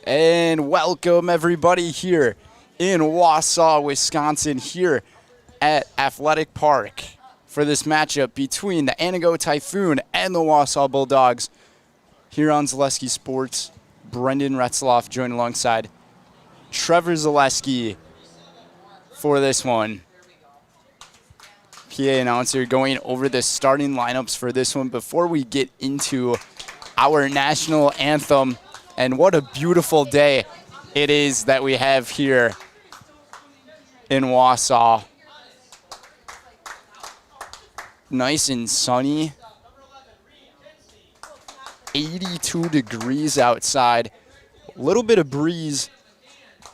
And welcome everybody here in Wausau, Wisconsin, here at Athletic Park for this matchup between the Antigo Typhoon and the Wausau Bulldogs. Here on Zaleski Sports, Brendan Retzloff joined alongside Trevor Zaleski for this one. PA announcer going over the starting lineups for this one before we get into our national anthem. And what a beautiful day it is that we have here in Wausau. Nice and sunny. 82 degrees outside. A little bit of breeze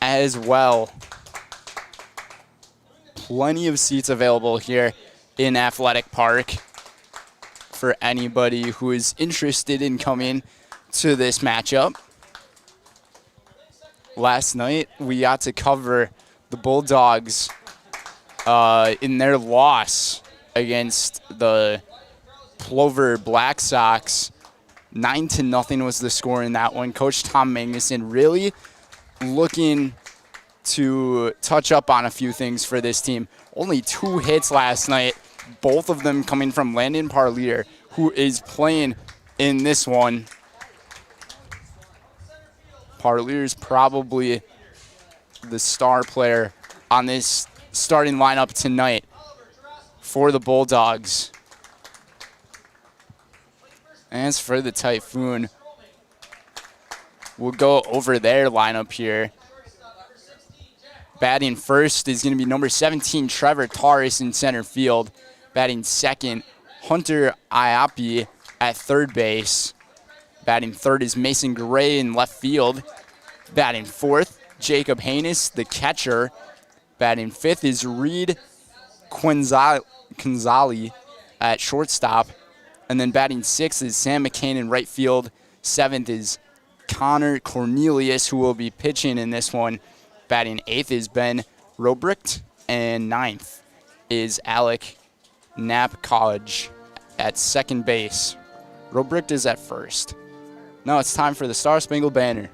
as well. Plenty of seats available here in Athletic Park for anybody who is interested in coming to this matchup. Last night, we got to cover the Bulldogs in their loss against the Plover Black Sox. 9-0 was the score in that one. Coach Tom Magnuson really looking to touch up on a few things for this team. Only 2 hits last night, both of them coming from Landon Parlier, who is playing in this one. Parlier's probably the star player on this starting lineup tonight for the Bulldogs. As for the Typhoon, we'll go over their lineup here. Batting first is going to be number 17, Trevor Taurus in center field. Batting second, Hunter Iapi at third base. Batting third is Mason Gray in left field. Batting fourth, Jacob Haynes, the catcher. Batting fifth is Reed Quinzali at shortstop. And then batting sixth is Sam McCain in right field. Seventh is Connor Cornelius, who will be pitching in this one. Batting eighth is Ben Robricht. And ninth is Alec Knapp-College at second base. Robricht is at first. Now it's time for the Star Spangled Banner.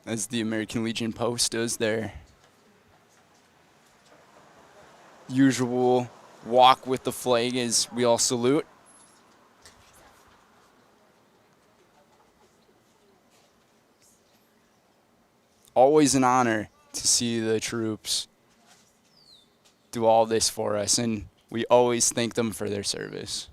As the American Legion Post does their usual walk with the flag as we all salute. Always an honor to see the troops do all this for us, and we always thank them for their service.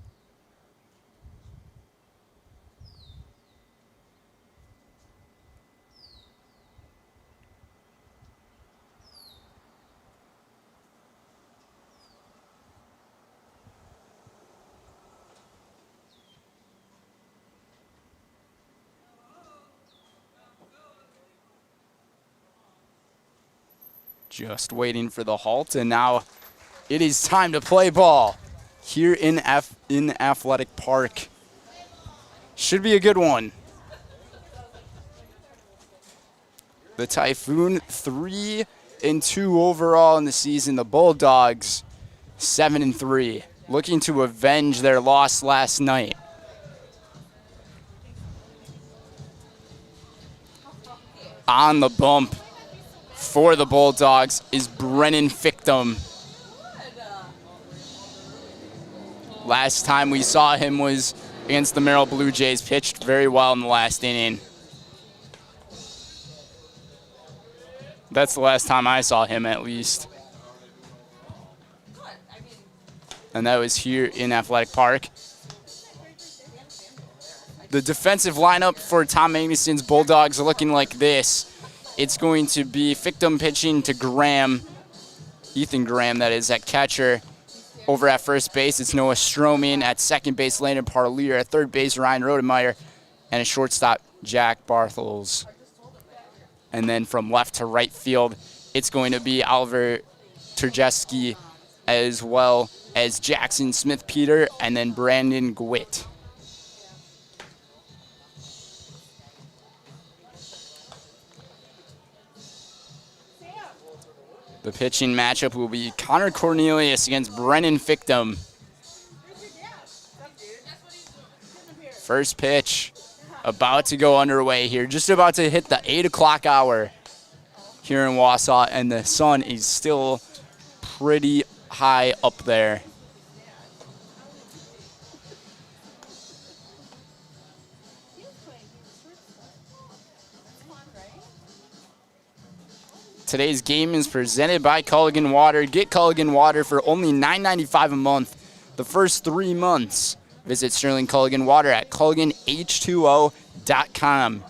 Just waiting for the halt, and now it is time to play ball here in Athletic Park. Should be a good one. The Typhoon 3-2 overall in the season. The Bulldogs 7-3, looking to avenge their loss last night. On the bump for the Bulldogs is Brennan Fictum. Last time we saw him was against the Merrill Blue Jays. Pitched very well in the last inning. That's the last time I saw him, at least. And that was here in Athletic Park. The defensive lineup for Tom Magnuson's Bulldogs are looking like this. It's going to be Fictum pitching to Graham, Ethan Graham, that is, at catcher. Over at first base, it's Noah Stroman. At second base, Landon Parlier. At third base, Ryan Rodemeyer. And a shortstop, Jack Barthels. And then from left to right field, it's going to be Oliver Turjeski, as well as Jackson Smith-Peter, and then Brandon Gwitt. The pitching matchup will be Connor Cornelius against Brennan Fictum. First pitch about to go underway here. Just about to hit the 8 o'clock hour here in Wausau, and the sun is still pretty high up there. Today's game is presented by Culligan Water. Get Culligan Water for only $9.95 a month the first 3 months. Visit Sterling Culligan Water at CulliganH2O.com.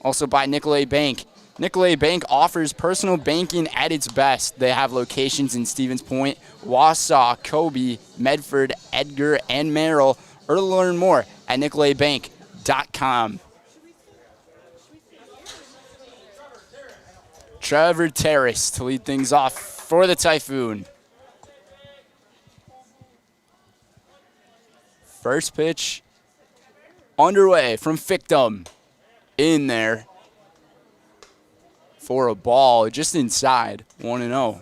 Also by Nicolay Bank. Nicolay Bank offers personal banking at its best. They have locations in Stevens Point, Wausau, Kobe, Medford, Edgar, and Merrill. Or to learn more at NicolayBank.com. Trevor Terrace to lead things off for the Typhoon. First pitch underway from Fictum. In there for a ball just inside, 1-0.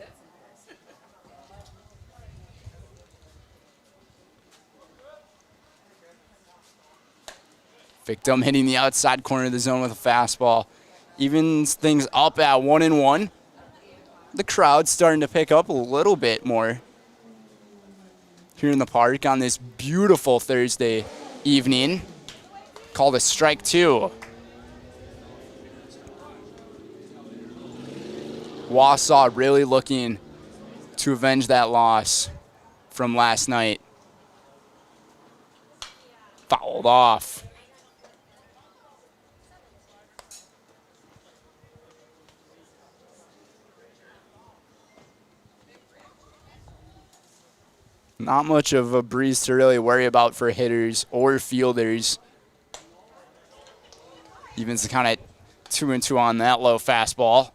Fictum hitting the outside corner of the zone with a fastball. Evens things up at 1-1. The crowd's starting to pick up a little bit more here in the park on this beautiful Thursday evening. Called a strike 2. Wausau really looking to avenge that loss from last night. Fouled off. Not much of a breeze to really worry about for hitters or fielders. Evens kind of 2-2 on that low fastball.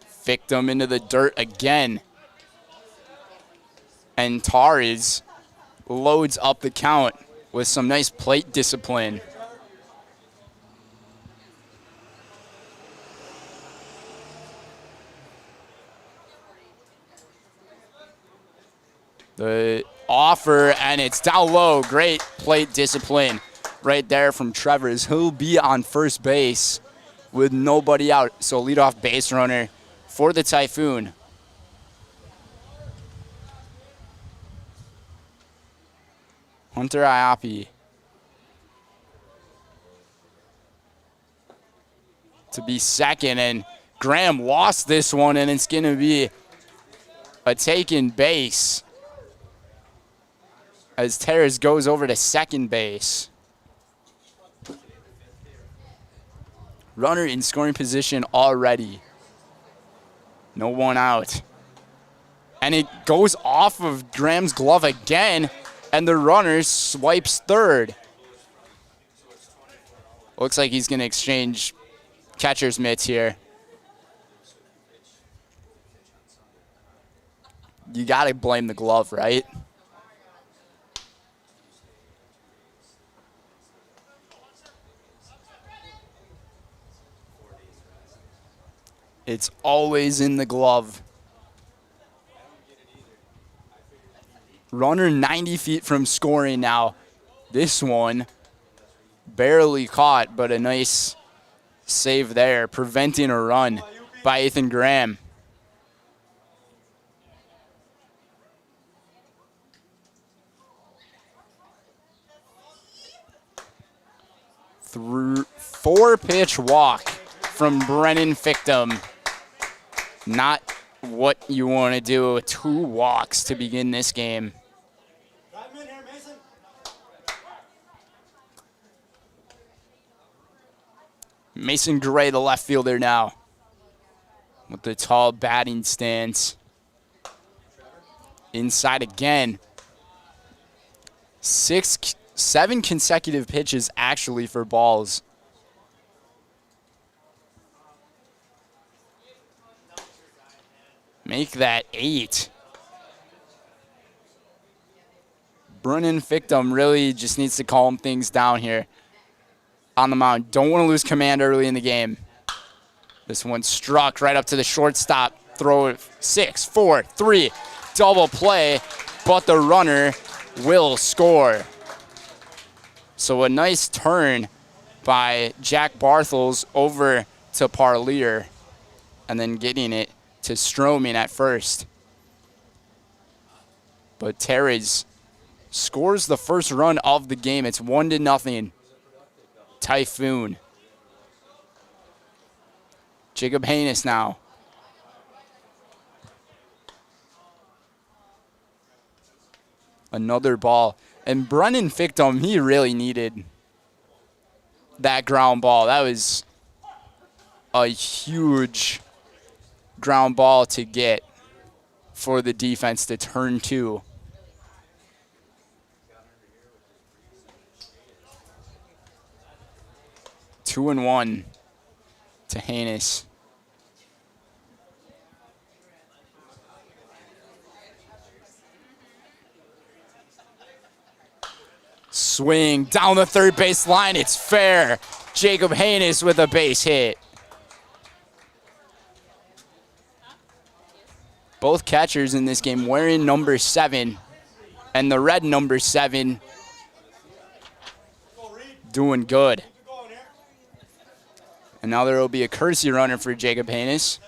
Fictum into the dirt again. And Torres loads up the count with some nice plate discipline. The offer, and it's down low. Great plate discipline right there from Trevors. He'll be on first base with nobody out. So leadoff base runner for the Typhoon. Hunter Iapi to be second, and Graham lost this one, and it's going to be a taken base as Terrace goes over to second base. Runner in scoring position already. No one out. And it goes off of Graham's glove again, and the runner swipes third. Looks like he's going to exchange catcher's mitts here. You got to blame the glove, right? It's always in the glove. Runner 90 feet from scoring now. This one barely caught, but a nice save there, preventing a run by Ethan Graham. Through 4-pitch walk from Brennan Fictum. Not what you want to do with 2 walks to begin this game. Mason Gray, the left fielder now, with the tall batting stance. Inside again. 7 consecutive pitches actually for balls. Make that 8. Brennan Fictum really just needs to calm things down here on the mound. Don't want to lose command early in the game. This one struck right up to the shortstop. Throw it 6, 4, 3. Double play, but the runner will score. So a nice turn by Jack Barthels over to Parlier, and then getting it to Stroman at first. But Terry's scores the first run of the game. It's 1-0. Typhoon. Jacob Haynes now. Another ball. And Brennan Fictum, he really needed that ground ball. That was a huge ground ball to get for the defense to turn 2. Two and 1 to Haynes. Swing down the third base line. It's fair. Jacob Haynes with a base hit. Both catchers in this game wearing number 7, and the red number 7 doing good. And now there will be a courtesy runner for Jacob Haynes.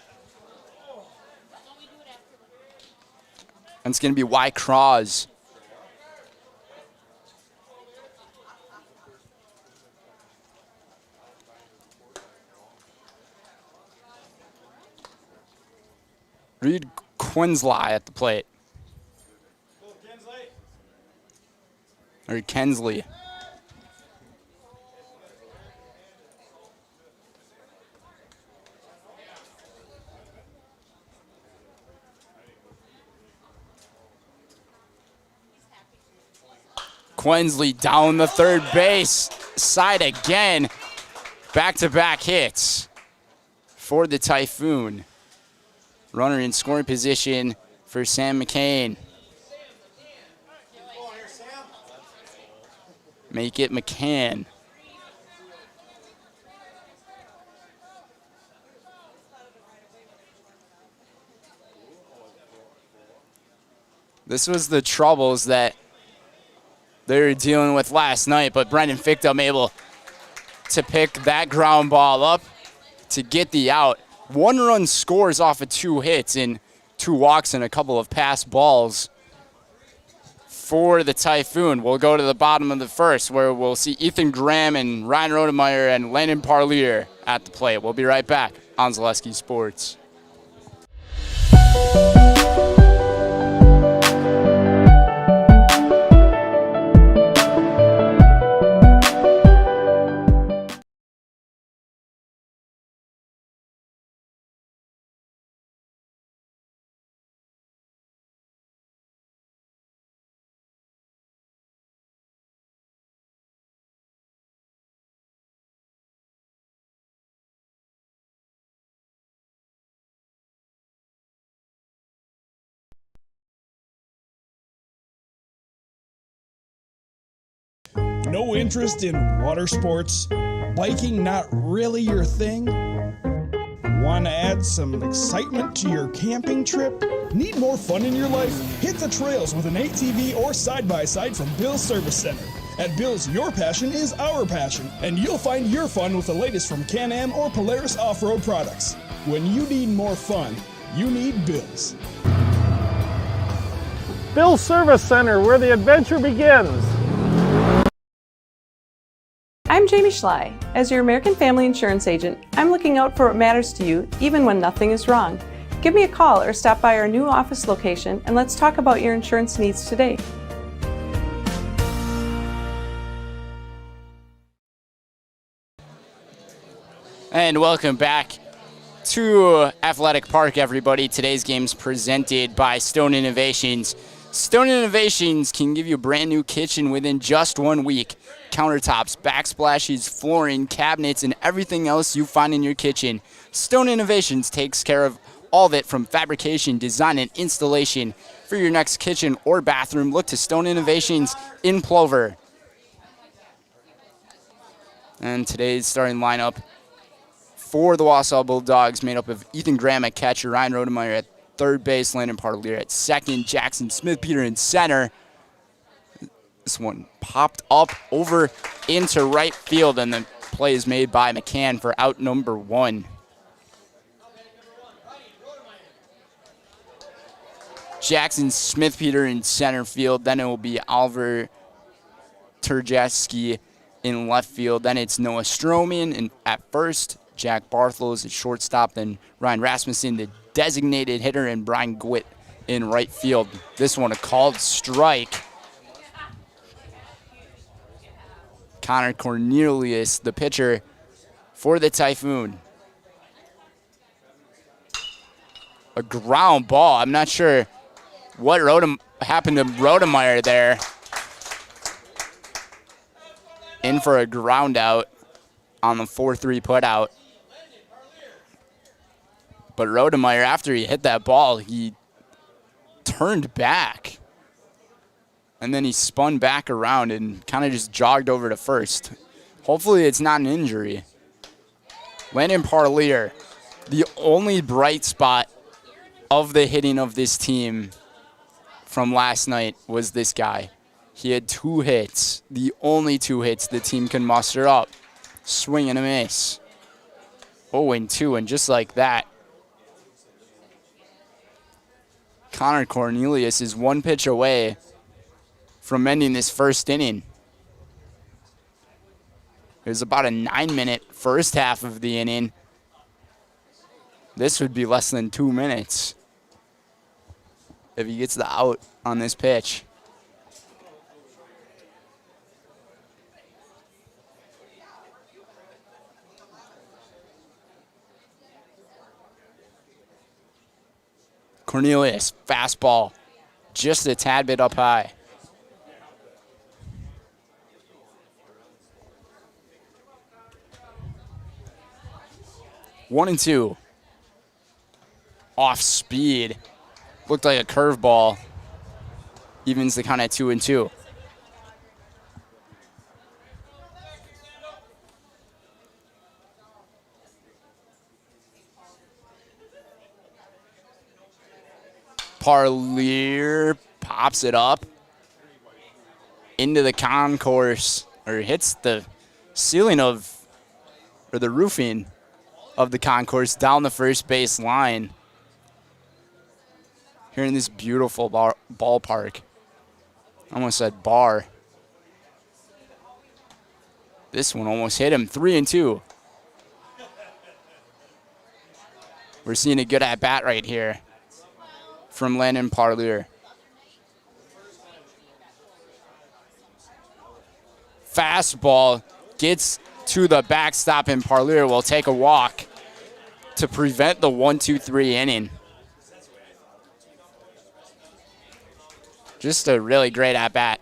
And it's going to be Y. Cross. Reed Quinsley at the plate. Or Kensley. Quinsley down the third base side again. Back-to-back hits for the Typhoon. Runner in scoring position for Sam McCain. Make it McCann. This was the troubles that they were dealing with last night, but Brendan Fictum able to pick that ground ball up to get the out. 1 run scores off of 2 hits and 2 walks and a couple of pass balls for the Typhoon. We'll go to the bottom of the first, where we'll see Ethan Graham and Ryan Rodemeyer and Landon Parlier at the plate. We'll be right back on Zaleski Sports. No interest in water sports? Biking not really your thing? Want to add some excitement to your camping trip? Need more fun in your life? Hit the trails with an ATV or side-by-side from Bill's Service Center. At Bill's, your passion is our passion, and you'll find your fun with the latest from Can-Am or Polaris off-road products. When you need more fun, you need Bill's. Bill's Service Center, where the adventure begins. I'm Jamie Schley. As your American Family Insurance agent, I'm looking out for what matters to you, even when nothing is wrong. Give me a call or stop by our new office location and let's talk about your insurance needs today. And welcome back to Athletic Park, everybody. Today's game's presented by Stone Innovations. Stone Innovations can give you a brand new kitchen within just 1 week. Countertops, backsplashes, flooring, cabinets, and everything else you find in your kitchen. Stone Innovations takes care of all of it, from fabrication, design, and installation. For your next kitchen or bathroom, look to Stone Innovations in Plover. And today's starting lineup for the Wausau Bulldogs, made up of Ethan Graham at catcher, Ryan Rodemeyer at third base, Landon Parlier at second, Jackson Smith-Peter in center. This one popped up over into right field, and the play is made by McCann for out number 1. Jackson Smith-Peter in center field. Then it will be Oliver Turjaski in left field. Then it's Noah Stroman at first, Jack Barthlos at shortstop, then Ryan Rasmussen, the designated hitter, and Brian Gwitt in right field. This one a called strike. Connor Cornelius, the pitcher for the Typhoon. A ground ball. I'm not sure what happened to Rodemeyer there. In for a ground out on the 4-3 putout. But Rodemeyer, after he hit that ball, he turned back. And then he spun back around and kind of just jogged over to first. Hopefully it's not an injury. Landon Parlier, the only bright spot of the hitting of this team from last night was this guy. He had 2 hits, the only 2 hits the team can muster up. Swing and a miss. 0-2, and just like that, Connor Cornelius is 1 pitch away from ending this first inning. It was about a 9-minute first half of the inning. This would be less than 2 minutes if he gets the out on this pitch. Cornelius, fastball, just a tad bit up high. One and two. Off speed. Looked like a curveball. Evens the count at 2-2. Parlier pops it up into the concourse, or hits the ceiling of, or the roofing of the concourse down the first base line. Here in this beautiful ballpark. I almost said bar. This one almost hit him. 3-2. We're seeing a good at-bat right here from Landon Parlier. Fastball gets to the backstop, and Parlier will take a walk to prevent the 1-2-3 inning. Just a really great at-bat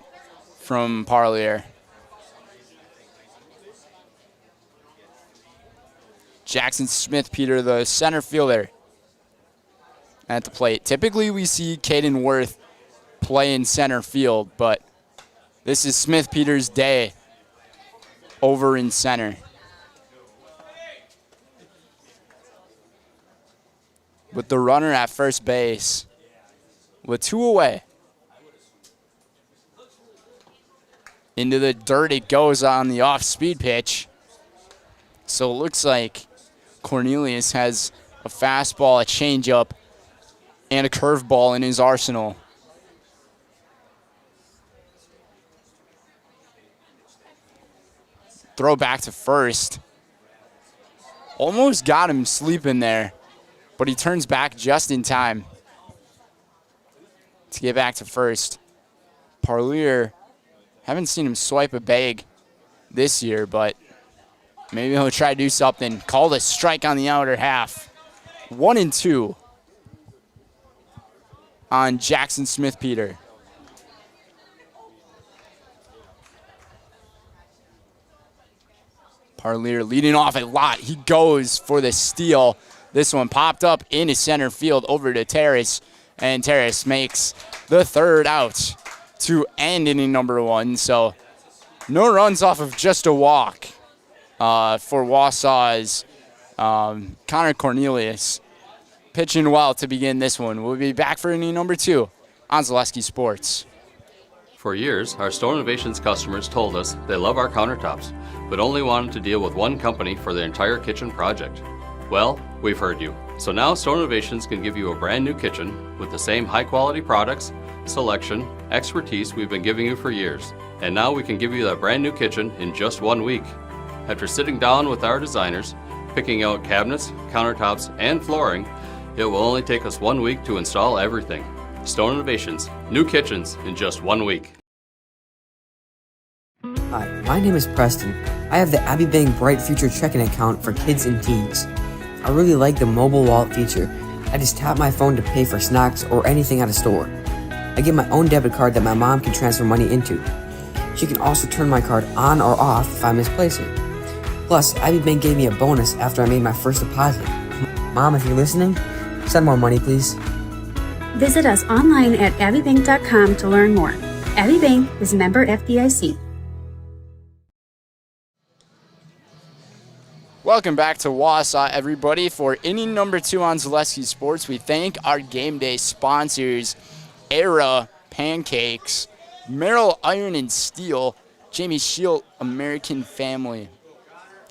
from Parlier. Jackson Smith-Peter, the center fielder, at the plate. Typically we see Caden Worth play in center field, but this is Smith-Peter's day over in center. with the runner at first base with 2 away. Into the dirt it goes on the off-speed pitch. So it looks like Cornelius has a fastball, a changeup, and a curveball in his arsenal. Throw back to first. Almost got him sleeping there, but he turns back just in time to get back to first. Parlier, haven't seen him swipe a bag this year, but maybe he'll try to do something. Called a strike on the outer half. 1-2 on Jackson Smith-Peter. Parlier leading off a lot. He goes for the steal. This one popped up into center field over to Terrace, and Terrace makes the third out to end inning number 1. So no runs off of just a walk for Wausau's Connor Cornelius. Pitching well to begin this one. We'll be back for inning number 2 on Zaleski Sports. For years, our Store Innovations customers told us they love our countertops, but only wanted to deal with one company for their entire kitchen project. Well, we've heard you. So now Store Innovations can give you a brand new kitchen with the same high quality products, selection, expertise we've been giving you for years. And now we can give you that brand new kitchen in just 1 week. After sitting down with our designers, picking out cabinets, countertops, and flooring, it will only take us 1 week to install everything. Stone Innovations, new kitchens in just 1 week. Hi, my name is Preston. I have the Abbey Bank Bright Future checking account for kids and teens. I really like the mobile wallet feature. I just tap my phone to pay for snacks or anything at a store. I get my own debit card that my mom can transfer money into. She can also turn my card on or off if I misplace it. Plus, Abbey Bank gave me a bonus after I made my first deposit. Mom, if you're listening, send more money, please. Visit us online at abbeybank.com to learn more. Abbey Bank is member FDIC. Welcome back to Wausau, everybody, for inning number 2 on Zaleski Sports. We thank our game day sponsors, Era Pancakes, Merrill Iron and Steel, Jamie Shield American Family.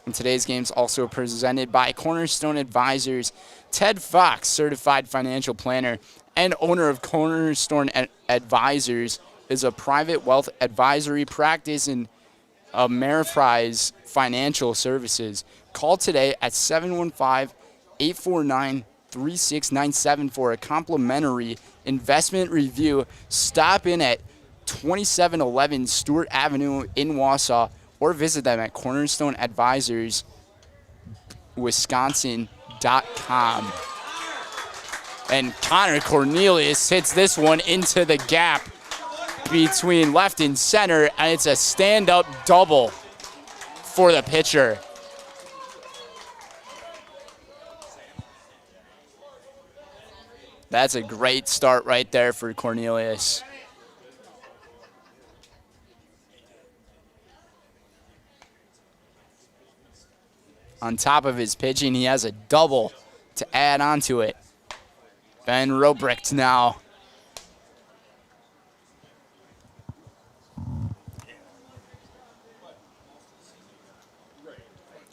And today's game is also presented by Cornerstone Advisors, Ted Fox, certified financial planner and owner of Cornerstone Advisors, is a private wealth advisory practice in Ameriprise Financial Services. Call today at 715-849-3697 for a complimentary investment review. Stop in at 2711 Stewart Avenue in Wausau or visit them at cornerstoneadvisorswisconsin.com. And Connor Cornelius hits this one into the gap between left and center, and it's a stand-up double for the pitcher. That's a great start right there for Cornelius. On top of his pitching, he has a double to add on to it. Ben Robricht now.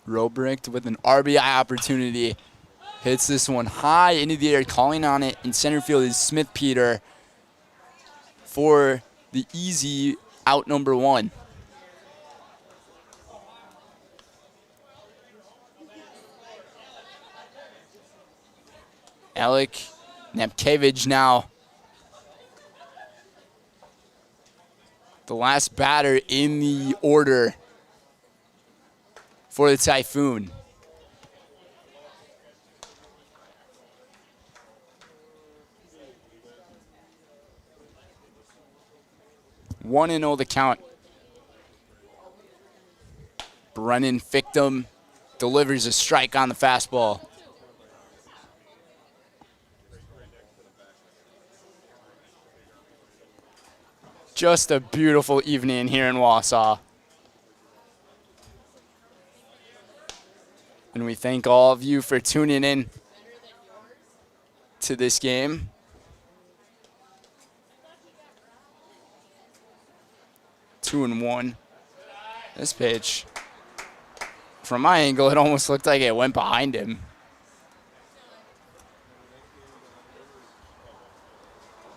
Robricht with an RBI opportunity. Hits this one high into the air. Calling on it in center field is Smith-Peter for the easy out number 1. Alec Nepkevich now. The last batter in the order for the Typhoon. One and 0 the count. Brennan Fictum delivers a strike on the fastball. Just a beautiful evening here in Wausau. And we thank all of you for tuning in to this game. Two and one. This pitch, from my angle, it almost looked like it went behind him.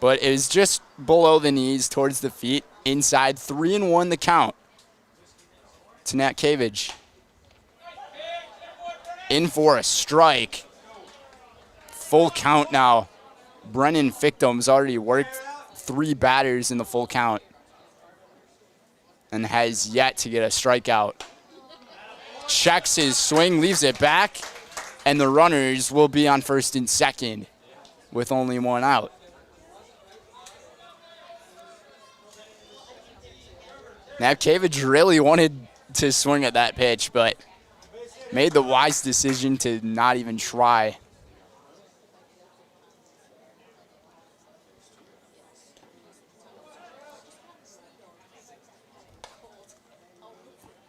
But it was just below the knees, towards the feet, inside. 3-1 the count to Nat Cavage. In for a strike. Full count now. Brennan Fictum's already worked 3 batters in the full count and has yet to get a strikeout. Checks his swing, leaves it back, and the runners will be on first and second with only 1 out. Navkavich really wanted to swing at that pitch, but made the wise decision to not even try.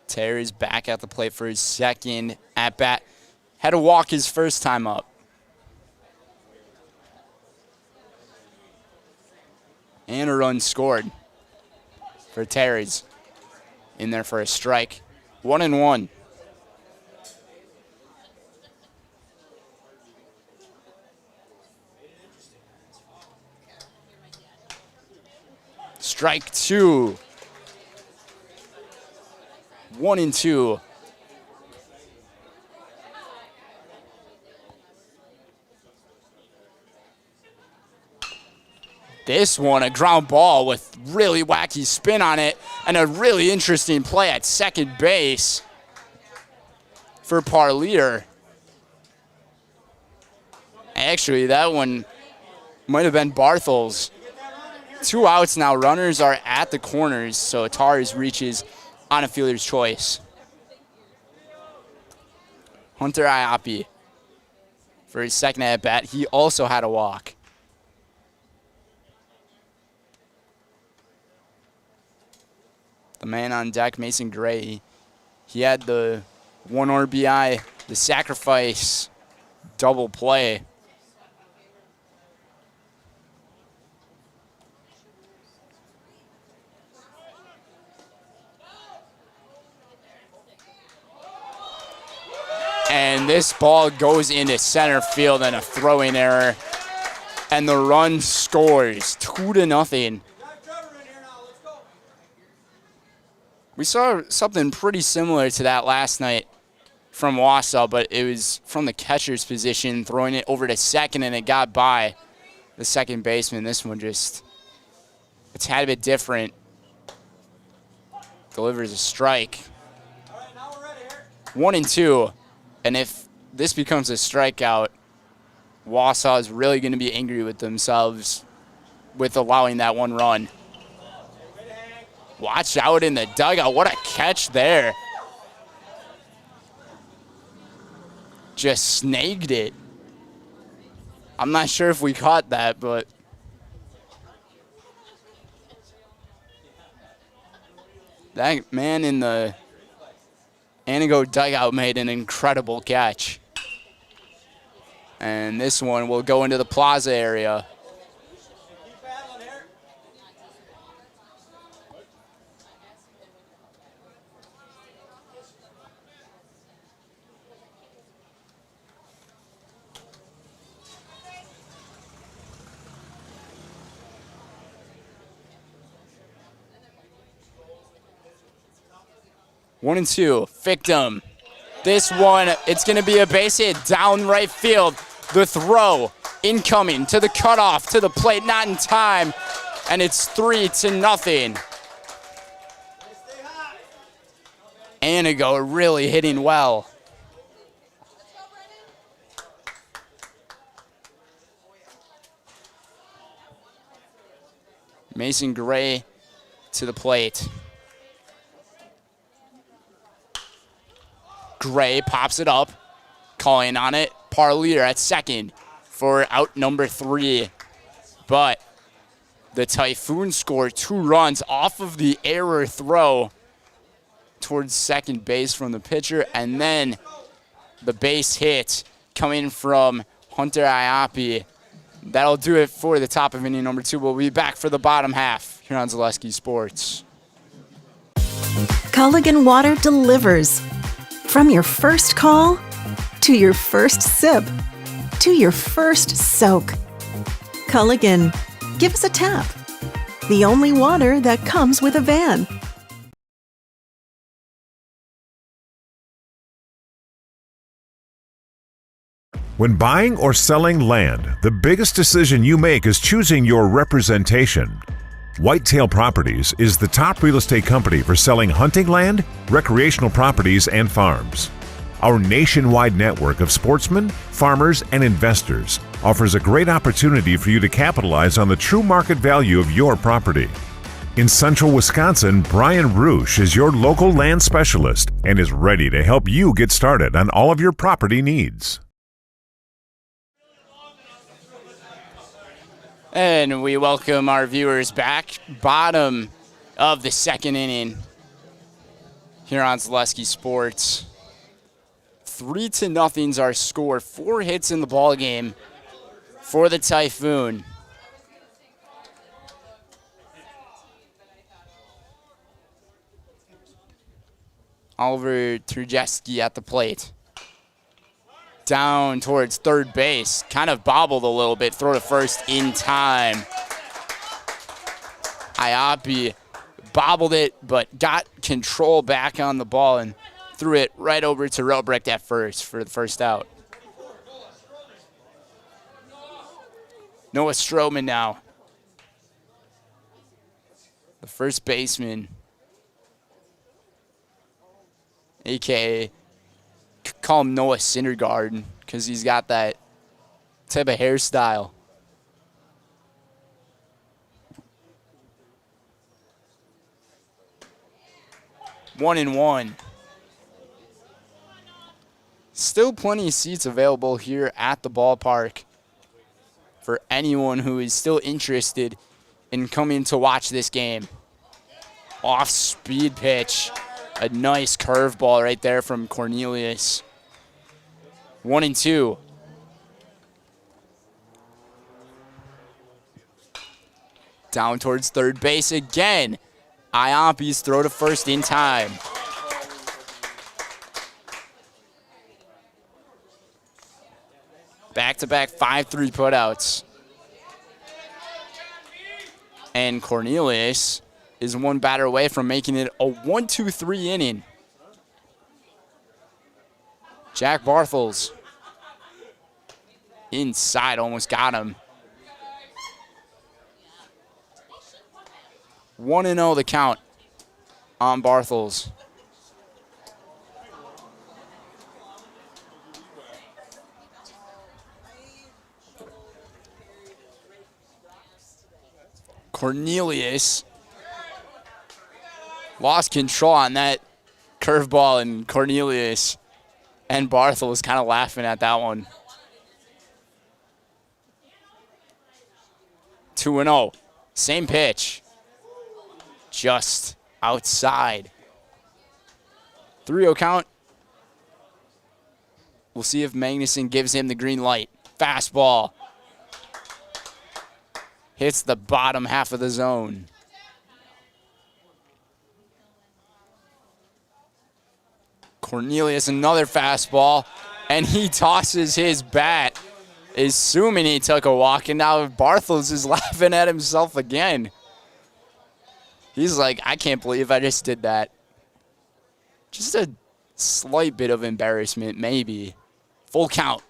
Terry's back at the plate for his second at bat. Had to walk his first time up. And a run scored for Terry's. In there for a strike. 1-1. Strike 2. 1-2. This one, a ground ball with really wacky spin on it and a really interesting play at second base for Parlier. Actually, that one might have been Barthel's. 2 outs now. Runners are at the corners, so Tars reaches on a fielder's choice. Hunter Iapi for his second at bat. He also had a walk. The man on deck, Mason Gray, he had the 1 RBI, the sacrifice double play. And this ball goes into center field and a throwing error. And the run scores 2-0. We saw something pretty similar to that last night from Wausau, but it was from the catcher's position, throwing it over to second, and it got by the second baseman. This one just a tad bit different. Delivers a strike. 1-2. And if this becomes a strikeout, Wausau is really going to be angry with themselves with allowing that 1 run. Watch out in the dugout. What a catch there. Just snagged it. I'm not sure if we caught that, but that man in the Antigo dugout made an incredible catch. And this one will go into the plaza area. One and two, Fictum. This one, it's going to be a base hit down right field. The throw, incoming to the cutoff, to the plate, not in time. And it's 3-0. Antigo really hitting well. Mason Gray to the plate. Gray pops it up, calling on it. Parlier at second for out number 3. But the Typhoon scored 2 runs off of the error throw towards second base from the pitcher, and then the base hit coming from Hunter Iapi That'll do it for the top of inning number 2. We'll be back for the bottom half here on Zaleski Sports. Culligan Water delivers. From your first call, to your first sip, to your first soak. Culligan, give us a tap. The only water that comes with a van. When buying or selling land, the biggest decision you make is choosing your representation. Whitetail Properties is the top real estate company for selling hunting land, recreational properties, and farms. Our nationwide network of sportsmen, farmers, and investors offers a great opportunity for you to capitalize on the true market value of your property. In central Wisconsin, Brian Roosh is your local land specialist and is ready to help you get started on all of your property needs. And we welcome our viewers back. Bottom of the second inning here on Zaleski Sports. 3-0's our score. 4 hits in the ball game for the Typhoon. Oliver Trujewski at the plate. Down towards third base. Kind of bobbled a little bit. Throw to first in time. Iapi bobbled it, but got control back on the ball and threw it right over to Robrecht at first for the first out. Noah Stroman now. The first baseman. AKA, call him Noah Syndergaard because he's got that type of hairstyle. One and one. Still plenty of seats available here at the ballpark for anyone who is still interested in coming to watch this game. Off-speed pitch. A nice curveball right there from Cornelius. 1 and 2. Down towards third base again. Iapi's throw to first in time. Back-to-back 5-3 putouts. And Cornelius is one batter away from making it a 1-2-3 inning. Jack Barthels inside, almost got him. 1-0 the count on Barthels. Cornelius lost control on that curveball, and Cornelius and Barthel was kind of laughing at that one. 2-0. Same pitch. Just outside. 3-0 count. We'll see if Magnuson gives him the green light. Fastball. Hits the bottom half of the zone. Cornelius, another fastball, and he tosses his bat, assuming he took a walk, and now Barthels is laughing at himself again. He's like, I can't believe I just did that. Just a slight bit of embarrassment, maybe. Full count.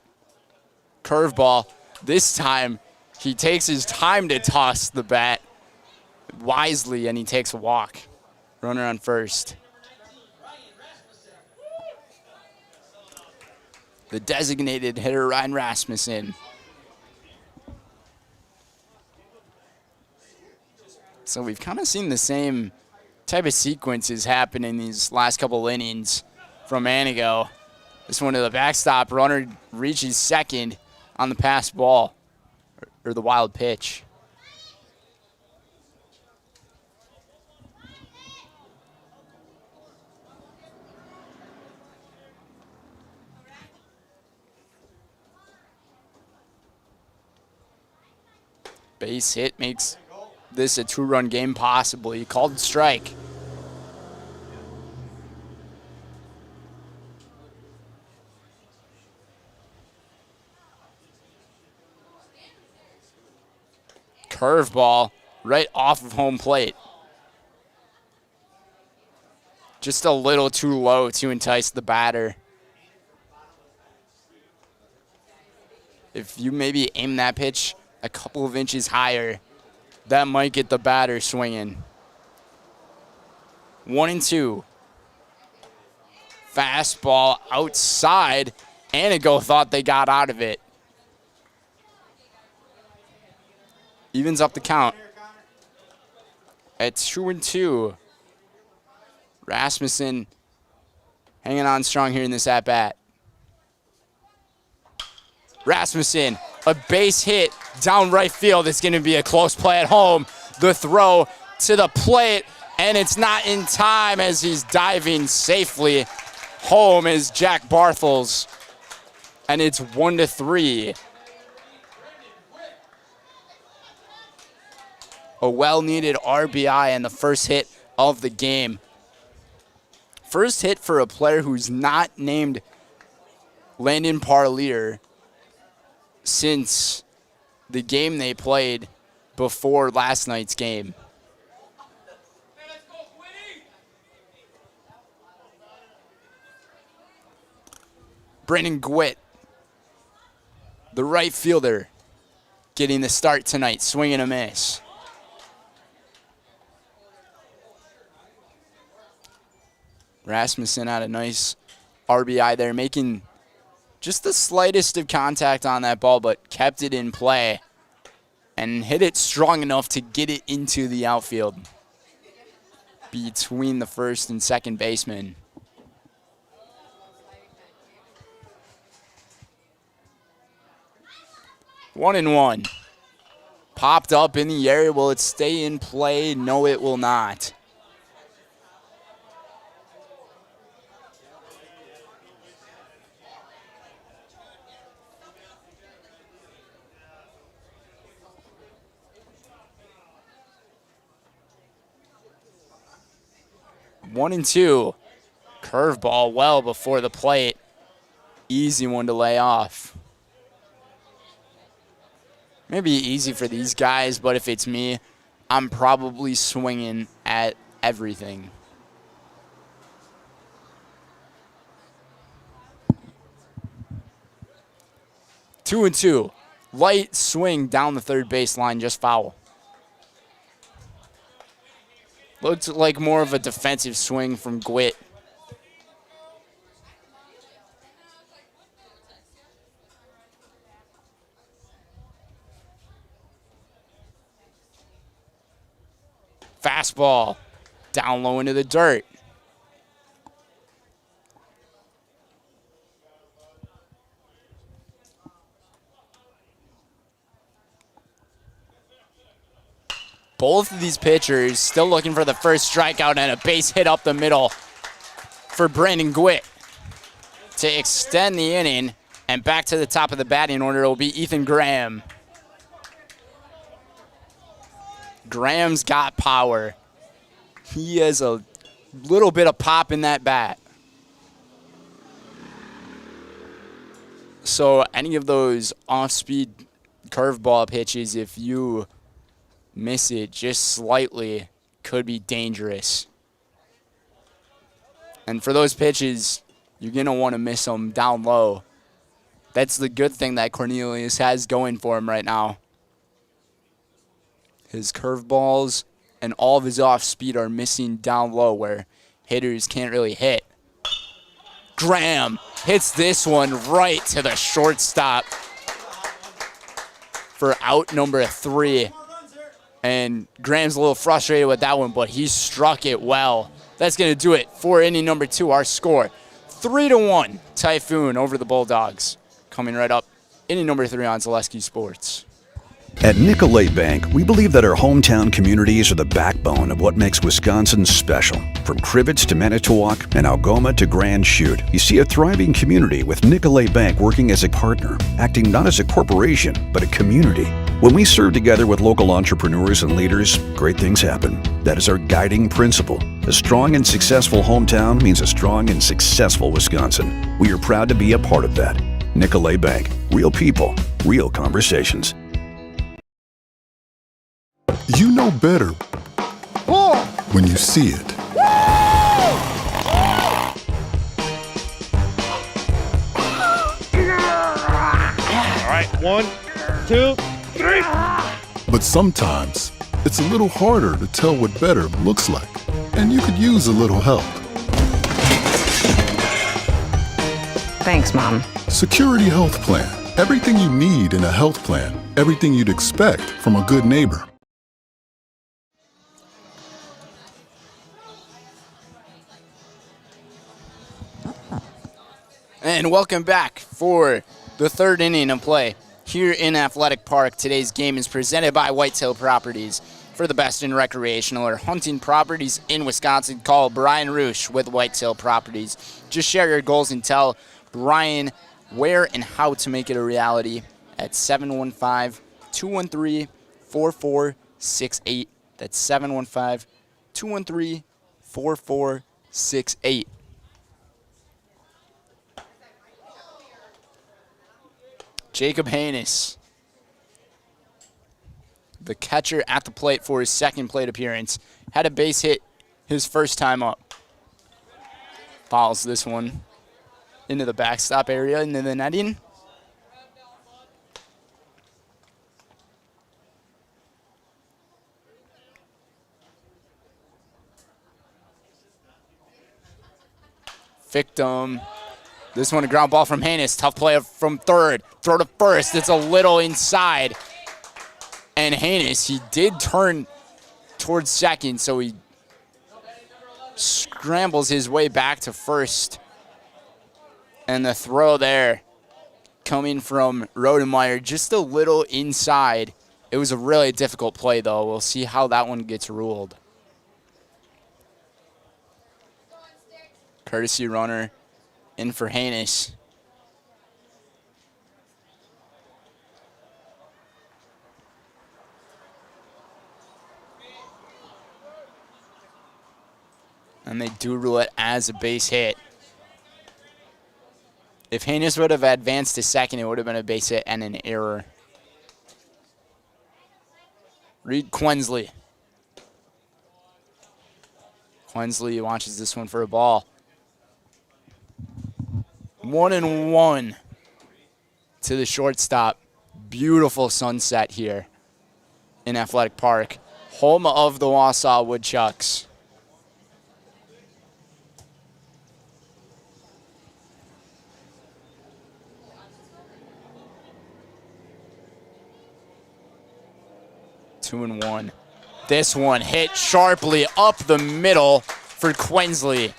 Curveball. This time, he takes his time to toss the bat wisely, and he takes a walk. Runner on first. The designated hitter, Ryan Rasmussen. So we've kind of seen the same type of sequences happen in these last couple innings from Antigo. This one to the backstop. Runner reaches second on the pass ball, or the wild pitch. Base hit makes this a 2-run game possibly. He called strike. Curveball right off of home plate. Just a little too low to entice the batter. If you maybe aim that pitch a couple of inches higher, that might get the batter swinging. 1-2. Fastball outside. Antigo thought they got out of it. Evens up the count at 2-2. Rasmussen hanging on strong here in this at-bat. Rasmussen, a base hit down right field. It's going to be a close play at home. The throw to the plate, and it's not in time as he's diving safely. Home is Jack Barthels, and it's 1-3. A well-needed RBI and the first hit of the game. First hit for a player who's not named Landon Parlier since the game they played before last night's game. Brendan Gwitt, the right fielder, getting the start tonight, swing and a miss. Rasmussen had a nice RBI there, making just the slightest of contact on that ball, but kept it in play and hit it strong enough to get it into the outfield between the first and second baseman. One and one. Popped up in the air. Will it stay in play? No, it will not. One and two. Curveball well before the plate. Easy one to lay off. Maybe easy for these guys, but if it's me, I'm probably swinging at everything. Two and two. Light swing down the third baseline, just foul. Looked like more of a defensive swing from Gwitt. Fastball down low into the dirt. Both of these pitchers still looking for the first strikeout and a base hit up the middle for Brandon Gwitt to extend the inning. And back to the top of the batting order will be Ethan Graham. Graham's got power. He has a little bit of pop in that bat. So any of those off-speed curveball pitches, if you miss it just slightly, could be dangerous. And for those pitches, you're going to want to miss them down low. That's the good thing that Cornelius has going for him right now. His curveballs and all of his off-speed are missing down low where hitters can't really hit. Graham hits this one right to the shortstop for out number 3. And Graham's a little frustrated with that one, but he struck it well. That's going to do it for inning number 2. Our score, 3-1 Typhoon over the Bulldogs. Coming right up, inning number 3 on Zaleski Sports. At Nicolay Bank, we believe that our hometown communities are the backbone of what makes Wisconsin special. From Crivets to Manitowoc and Algoma to Grand Chute, you see a thriving community with Nicolay Bank working as a partner, acting not as a corporation, but a community. When we serve together with local entrepreneurs and leaders, great things happen. That is our guiding principle. A strong and successful hometown means a strong and successful Wisconsin. We are proud to be a part of that. Nicolay Bank. Real people, real conversations. You know better when you see it. All right, 1, 2, 3. But sometimes it's a little harder to tell what better looks like, and you could use a little help. Thanks, Mom. Security Health Plan. Everything you need in a health plan. Everything you'd expect from a good neighbor. And welcome back for the third inning of play here in Athletic Park. Today's game is presented by Whitetail Properties. For the best in recreational or hunting properties in Wisconsin, call Brian Roosh with Whitetail Properties. Just share your goals and tell Brian where and how to make it a reality at 715-213-4468. That's 715-213-4468. Jacob Haynes, the catcher at the plate for his second plate appearance, had a base hit his first time up. Fouls this one into the backstop area, into the netting. Victim. This one a ground ball from Haynes. Tough play from third. Throw to first. It's a little inside. And Haynes, he did turn towards second, so he scrambles his way back to first. And the throw there coming from Rodemeyer just a little inside. It was a really difficult play, though. We'll see how that one gets ruled. Courtesy runner in for Haynes. And they do rule it as a base hit. If Haynes would have advanced to second, it would have been a base hit and an error. Reed Quensley. Quensley watches this one for a ball. 1-1 to the shortstop. Beautiful sunset here in Athletic Park, home of the Wausau Woodchucks. Two and one. This one hit sharply up the middle for Quensley.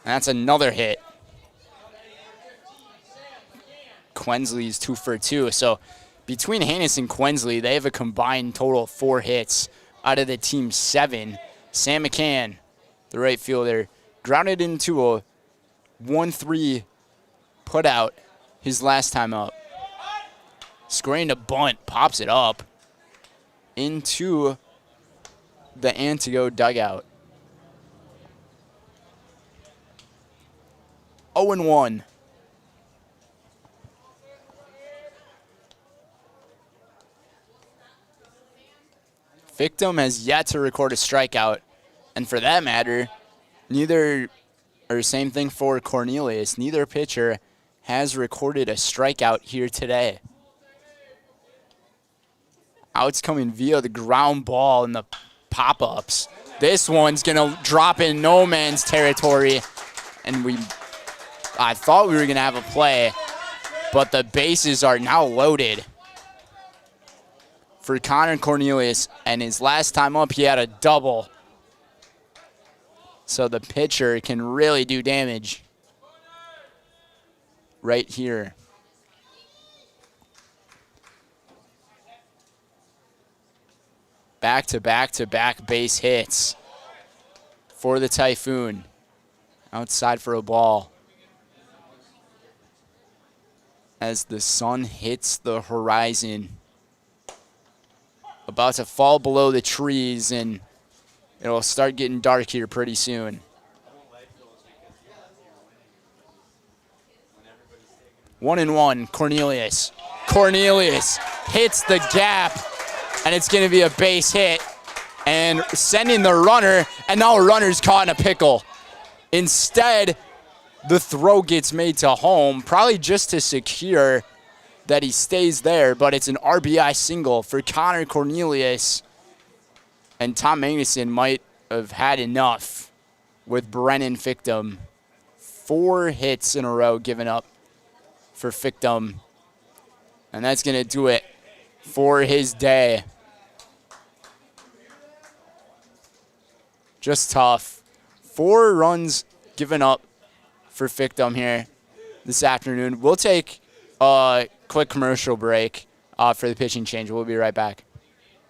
That's another hit. Quensley's 2 for 2. So between Haynes and Quensley, they have a combined total of 4 hits out of the team's 7. Sam McCann, the right fielder, grounded into a 1-3 put out his last time up. Scoring a bunt, pops it up into the Antigo dugout. 0-1. Victim has yet to record a strikeout, and for that matter, same thing for Cornelius. Neither pitcher has recorded a strikeout here today. Outs coming via the ground ball and the pop-ups. This one's gonna drop in no man's territory, and I thought we were gonna have a play, but the bases are now loaded for Connor Cornelius, and his last time up, he had a double. So the pitcher can really do damage right here. Back-to-back-to-back base hits for the Typhoon. Outside for a ball. As the sun hits the horizon about to fall below the trees, and it'll start getting dark here pretty soon. 1-1, Cornelius. Cornelius hits the gap, and it's going to be a base hit, and sending the runner, and now a runner's caught in a pickle. Instead, the throw gets made to home, probably just to secure that he stays there, but it's an RBI single for Connor Cornelius, and Tom Magnuson might have had enough with Brennan Fictum. 4 hits in a row given up for Fictum, and that's going to do it for his day. Just tough. 4 runs given up for Fictum here this afternoon. We'll take a quick commercial break for the pitching change. We'll be right back.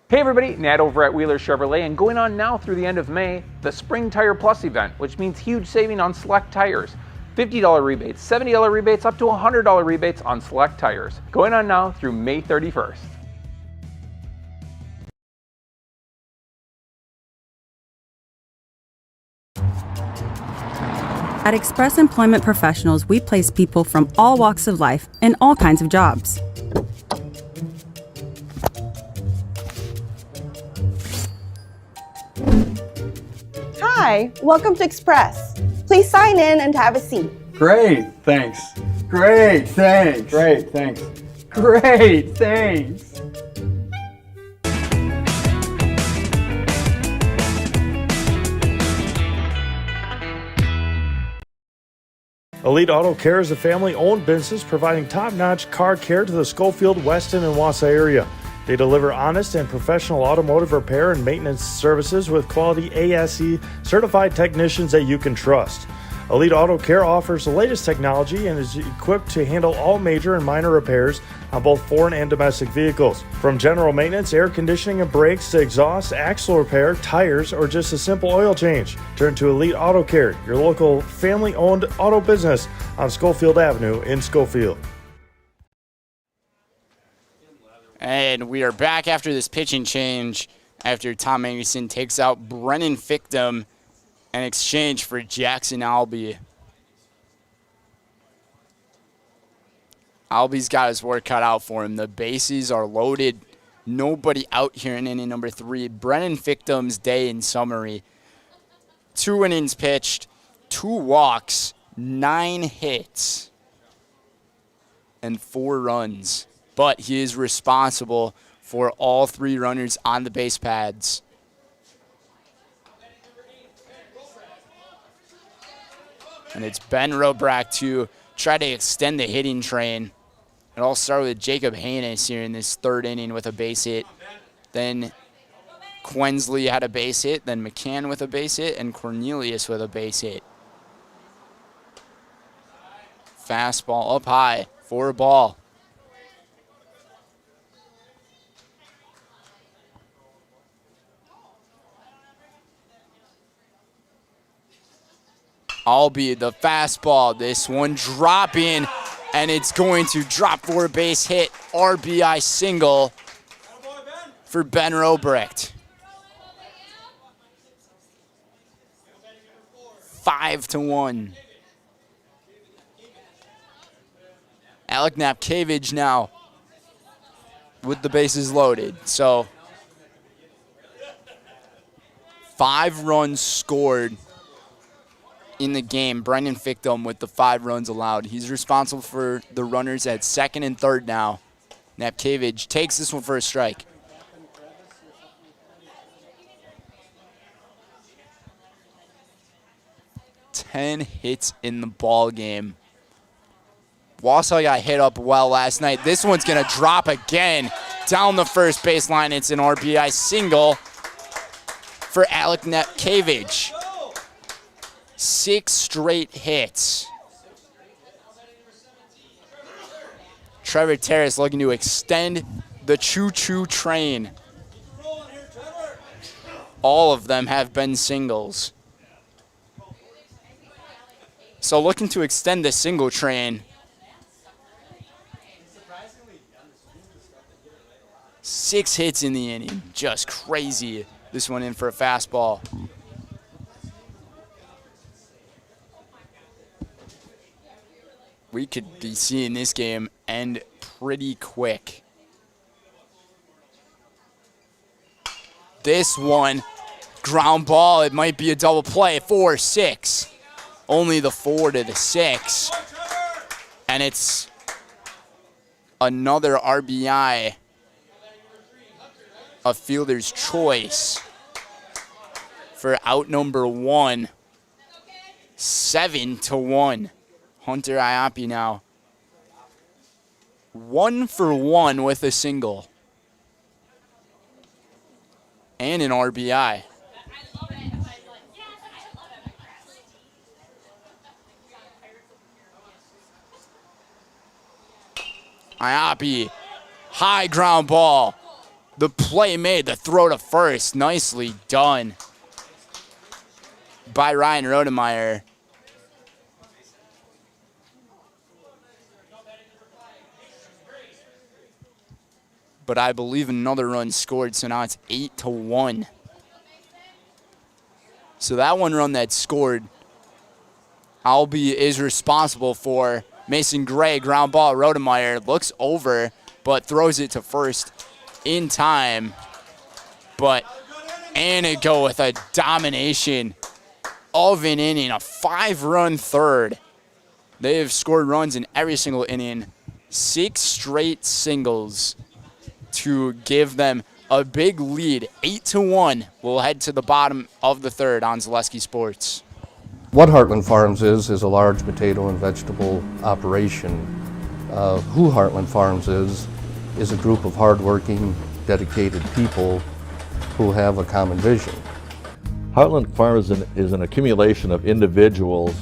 Hey everybody, Nat over at Wheeler Chevrolet, and going on now through the end of May, the Spring Tire Plus event, which means huge saving on select tires. $50 rebates, $70 rebates, up to $100 rebates on select tires. Going on now through May 31st. At Express Employment Professionals, we place people from all walks of life in all kinds of jobs. Hi, welcome to Express. Please sign in and have a seat. Great, thanks. Great, thanks. Great, thanks. Great, thanks. Elite Auto Care is a family-owned business providing top-notch car care to the Schofield, Weston, and Wausau area. They deliver honest and professional automotive repair and maintenance services with quality ASE certified technicians that you can trust. Elite Auto Care offers the latest technology and is equipped to handle all major and minor repairs on both foreign and domestic vehicles. From general maintenance, air conditioning and brakes to exhaust, axle repair, tires, or just a simple oil change. Turn to Elite Auto Care, your local family-owned auto business on Schofield Avenue in Schofield. And we are back after this pitching change after Tom Magnuson takes out Brennan Fictum in exchange for Jackson Albee. Albee's got his work cut out for him. The bases are loaded. Nobody out here in inning number 3. Brennan Fictum's day in summary. 2 innings pitched, 2 walks, 9 hits, and 4 runs. But he is responsible for all 3 runners on the base pads. And it's Ben Robrack to try to extend the hitting train. It all started with Jacob Haynes here in this 3rd inning with a base hit. Then Quensley had a base hit, then McCann with a base hit, and Cornelius with a base hit. Fastball up high for a ball. Albee, the fastball, this one dropping, and it's going to drop for a base hit. RBI single for Ben Robrecht. 5-1. Alec Napkevich now with the bases loaded. So 5 runs scored in the game. Brendan Fictum with the 5 runs allowed. He's responsible for the runners at 2nd and 3rd now. Napkevich takes this one for a strike. Ten hits in the ball game. Wausau got hit up well last night. This one's going to drop again down the first baseline. It's an RBI single for Alec Napkevich. 6 straight hits. Trevor Terrace looking to extend the choo-choo train. All of them have been singles. So looking to extend the single train. 6 hits in the inning. Just crazy. This one in for a fastball. We could be seeing this game end pretty quick. This one, ground ball. It might be a double play. 4-6. Only the 4 to the 6. And it's another RBI. A fielder's choice for out number 1. 7-1. Hunter Iapi now 1 for 1 with a single and an RBI. Iapi, high ground ball. The play made, the throw to first. Nicely done by Ryan Rodemeyer. But I believe another run scored, so now it's 8-1. So that one run that scored, is responsible for Mason Gray. Ground ball, Rodemeyer looks over, but throws it to first in time. But Antigo with a domination of an inning, a 5-run third. They have scored runs in every single inning. 6 straight singles to give them a big lead. 8-1. We'll head to the bottom of the third on Zaleski Sports. What Heartland Farms is a large potato and vegetable operation. Who Heartland Farms is a group of hardworking, dedicated people who have a common vision. Heartland Farms is an accumulation of individuals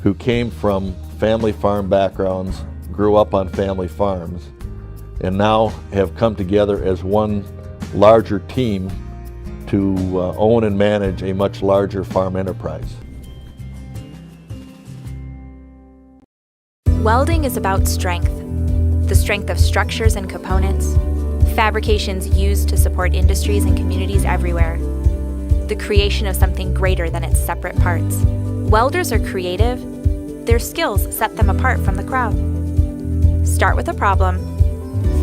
who came from family farm backgrounds, grew up on family farms, and now have come together as one larger team to own and manage a much larger farm enterprise. Welding is about strength. The strength of structures and components, fabrications used to support industries and communities everywhere. The creation of something greater than its separate parts. Welders are creative. Their skills set them apart from the crowd. Start with a problem,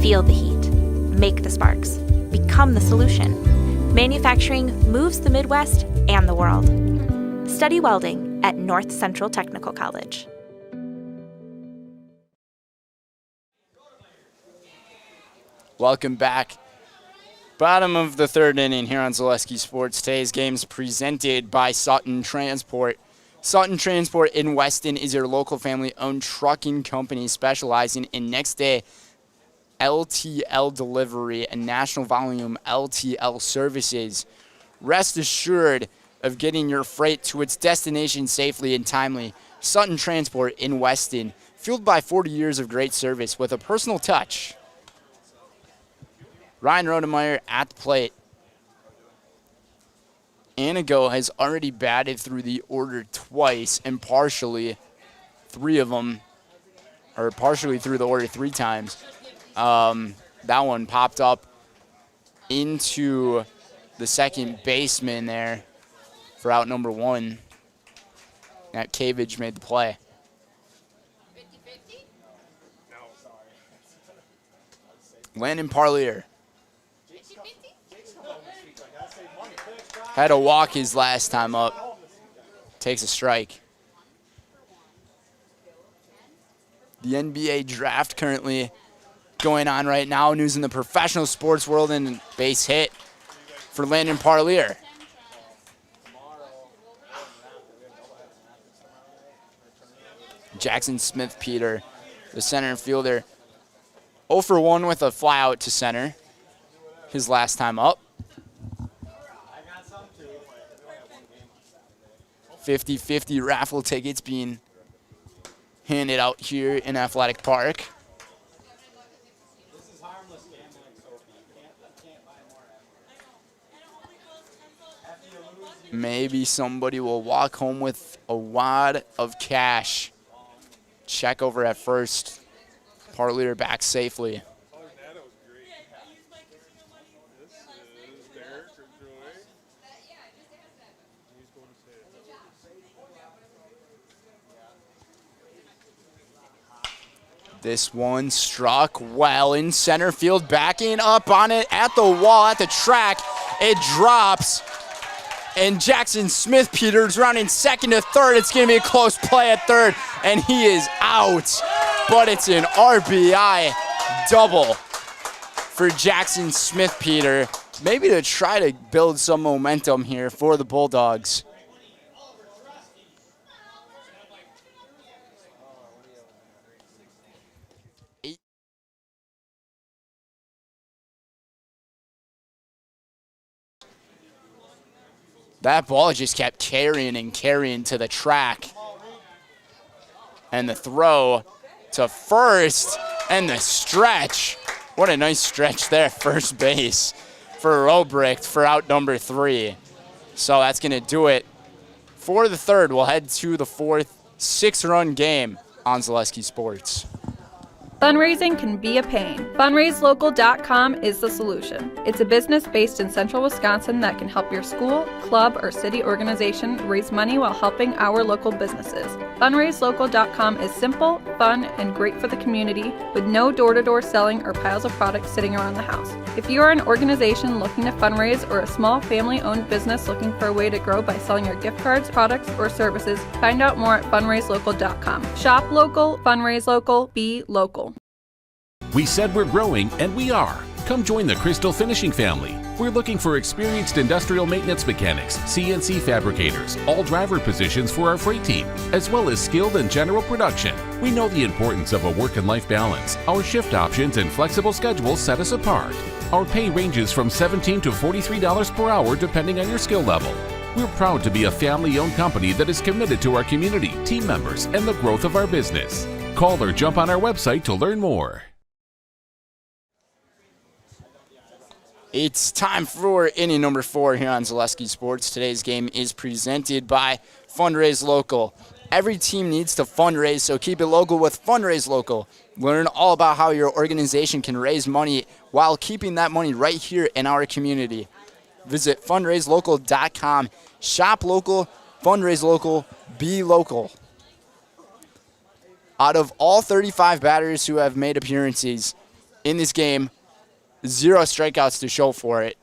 feel the heat, make the sparks, become the solution. Manufacturing moves the Midwest and the world. Study welding at North Central Technical College. Welcome back. Bottom of the third inning here on Zaleski Sports. Today's game's presented by Sutton Transport. Sutton Transport in Weston is your local family-owned trucking company specializing in next-day LTL delivery and national volume LTL services. Rest assured of getting your freight to its destination safely and timely. Sutton Transport in Weston, fueled by 40 years of great service with a personal touch. Ryan Rodemeyer at the plate. Antigo has already batted through the order twice and partially through the order 3 times. That one popped up into the second baseman there for out number 1. That Cavage made the play. Landon Parlier had a walk his last time up. Takes a strike. The NBA draft currently going on right now. News in the professional sports world, and base hit for Landon Parlier. Jackson Smith-Peter, the center fielder, 0 for 1 with a fly out to center his last time up. 50-50 raffle tickets being handed out here in Athletic Park. Maybe somebody will walk home with a wad of cash. Check over at first. Parlier back safely. This one struck well in center field, backing up on it at the wall, at the track. It drops, and Jackson Smith-Peters running second to third. It's going to be a close play at third, and he is out. But it's an RBI double for Jackson Smith-Peter, maybe to try to build some momentum here for the Bulldogs. That ball just kept carrying and carrying to the track. And the throw to first, and the stretch. What a nice stretch there, first base for Robricht for out number 3. So that's going to do it for the third. We'll head to the fourth, 6-run game on Zaleski Sports. Fundraising can be a pain. FundraiseLocal.com is the solution. It's a business based in central Wisconsin that can help your school, club, or city organization raise money while helping our local businesses. FundraiseLocal.com is simple, fun, and great for the community with no door-to-door selling or piles of products sitting around the house. If you are an organization looking to fundraise or a small family-owned business looking for a way to grow by selling your gift cards, products, or services, find out more at FundraiseLocal.com. Shop local, fundraise local, be local. We said we're growing, and we are. Come join the Crystal Finishing family. We're looking for experienced industrial maintenance mechanics, CNC fabricators, all driver positions for our freight team, as well as skilled and general production. We know the importance of a work and life balance. Our shift options and flexible schedules set us apart. Our pay ranges from $17 to $43 per hour depending on your skill level. We're proud to be a family-owned company that is committed to our community, team members, and the growth of our business. Call or jump on our website to learn more. It's time for inning number 4 here on Zaleski Sports. Today's game is presented by Fundraise Local. Every team needs to fundraise, so keep it local with Fundraise Local. Learn all about how your organization can raise money while keeping that money right here in our community. Visit fundraiselocal.com. Shop local, fundraise local, be local. Out of all 35 batters who have made appearances in this game, 0 strikeouts to show for it.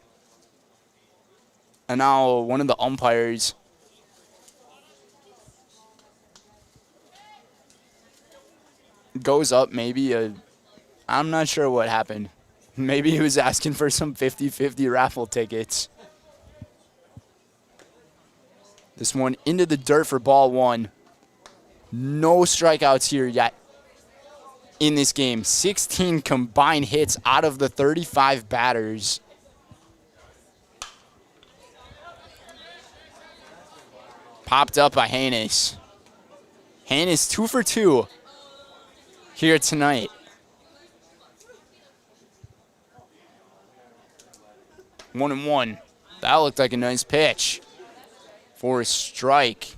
And now one of the umpires goes up, I'm not sure what happened. Maybe he was asking for some 50-50 raffle tickets. This one into the dirt for ball 1. No strikeouts here yet in this game. 16 combined hits out of the 35 batters. Popped up by Haynes. Haynes 2 for 2 here tonight. 1-1. That looked like a nice pitch for a strike.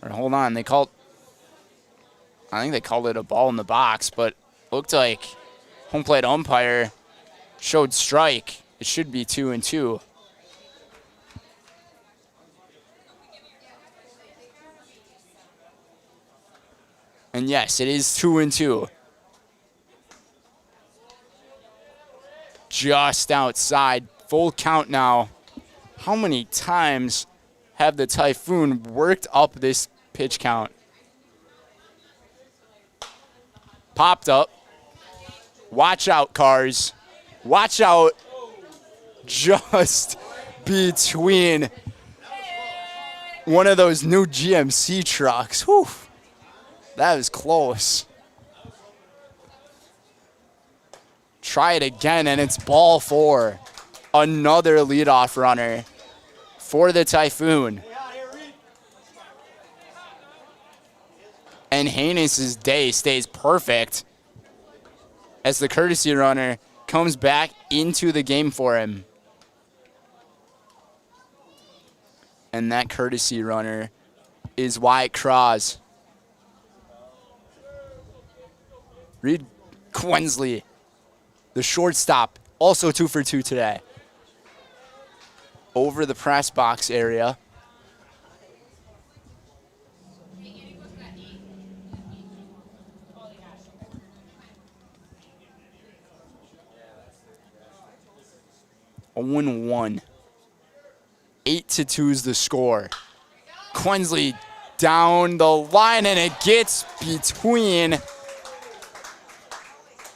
Or hold on, I think they called it a ball in the box, but looked like home plate umpire showed strike. It should be 2-2. And yes, it is 2-2. Just outside, full count now. How many times have the Typhoon worked up this pitch count? Popped up. Watch out, cars. Watch out. Just between one of those new GMC trucks. Whew. That was close. Try it again, and it's ball 4. Another leadoff runner for the Typhoon. And Haynes' day stays perfect as the courtesy runner comes back into the game for him. And that courtesy runner is Wyatt Cross. Reed Quensley, the shortstop, also 2 for 2 today. Over the press box area. 0-1. 8-2 is the score. Quensley down the line, and it gets between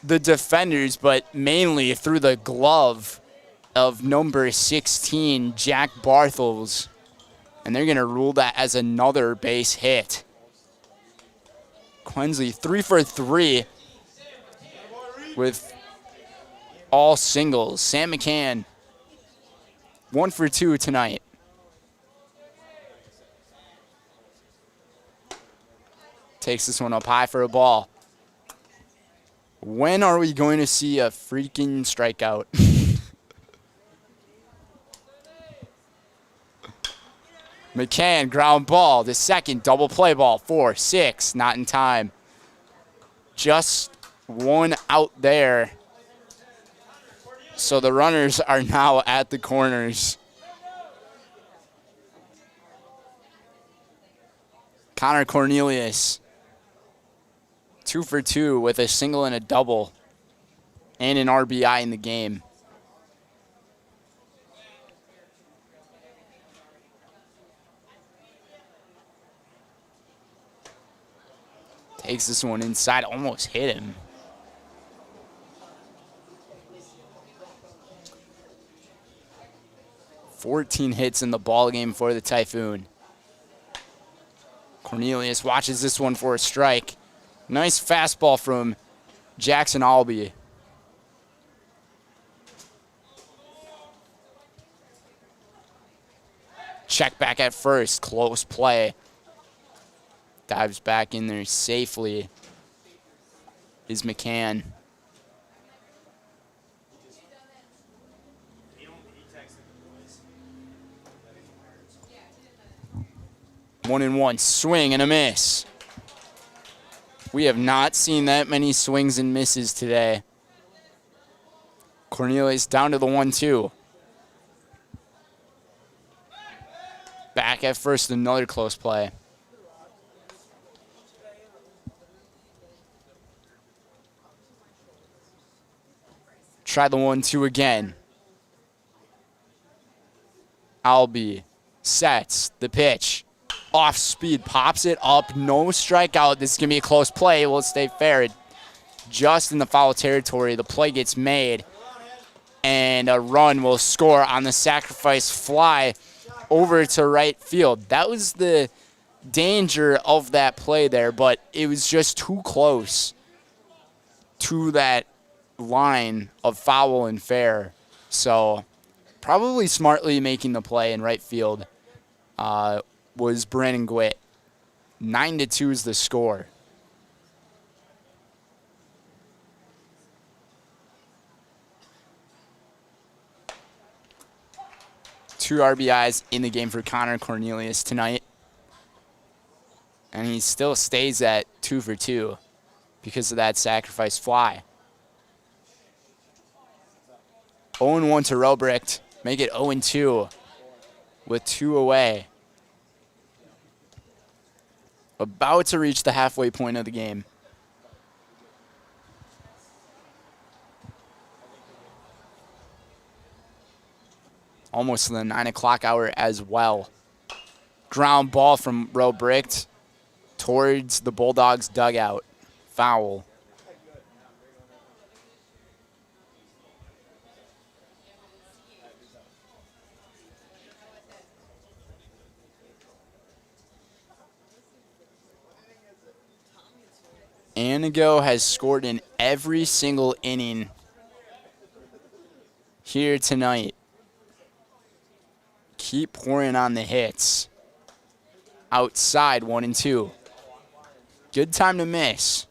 the defenders, but mainly through the glove of number 16, Jack Barthels. And they're going to rule that as another base hit. Quensley 3 for 3 with all singles. Sam McCann 1 for 2 tonight. Takes this one up high for a ball. When are we going to see a freaking strikeout? McCann, ground ball, the second, double play ball, 4-6, not in time. Just one out there. So the runners are now at the corners. Connor Cornelius, 2 for 2 with a single and a double and an RBI in the game. Takes this one inside, almost hit him. "14 hits in the ball game for the Typhoon. Cornelius watches this one for a strike. Nice fastball from Jackson Albee. Check back at first, close play. Dives back in there safely is McCann. One and one, swing and a miss. We have not seen that many swings and misses today. Cornelius down to the 1-2. Back at first, another close play. Try the 1-2 again. Albee sets the pitch. Off speed, pops it up, no strikeout. This is going to be a close play. Will it stay fair? Just in the foul territory, the play gets made, and a run will score on the sacrifice fly over to right field. That was the danger of that play there, but it was just too close to that line of foul and fair. So probably smartly making the play in right field was Brandon Gwitt. 9-2 is the score. Two RBIs in the game for Connor Cornelius tonight. And he still stays at 2 for 2 because of that sacrifice fly. 0-1 to Robricht. Make it 0-2 with 2 away. About to reach the halfway point of the game. Almost to the 9 o'clock hour as well. Ground ball from Robricht towards the Bulldogs dugout. Foul. Antigo has scored in every single inning here tonight. Keep pouring on the hits. Outside, 1-2. Good time to miss.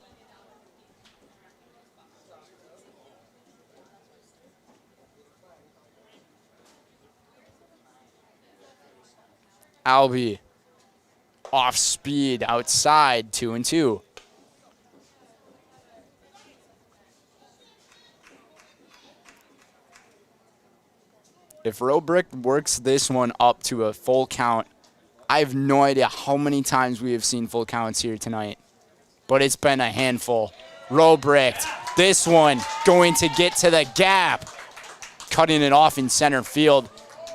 Albee off speed outside, 2-2. If Robricht works this one up to a full count, I have no idea how many times we have seen full counts here tonight, but it's been a handful. Robricht, this one going to get to the gap. cutting it off in center field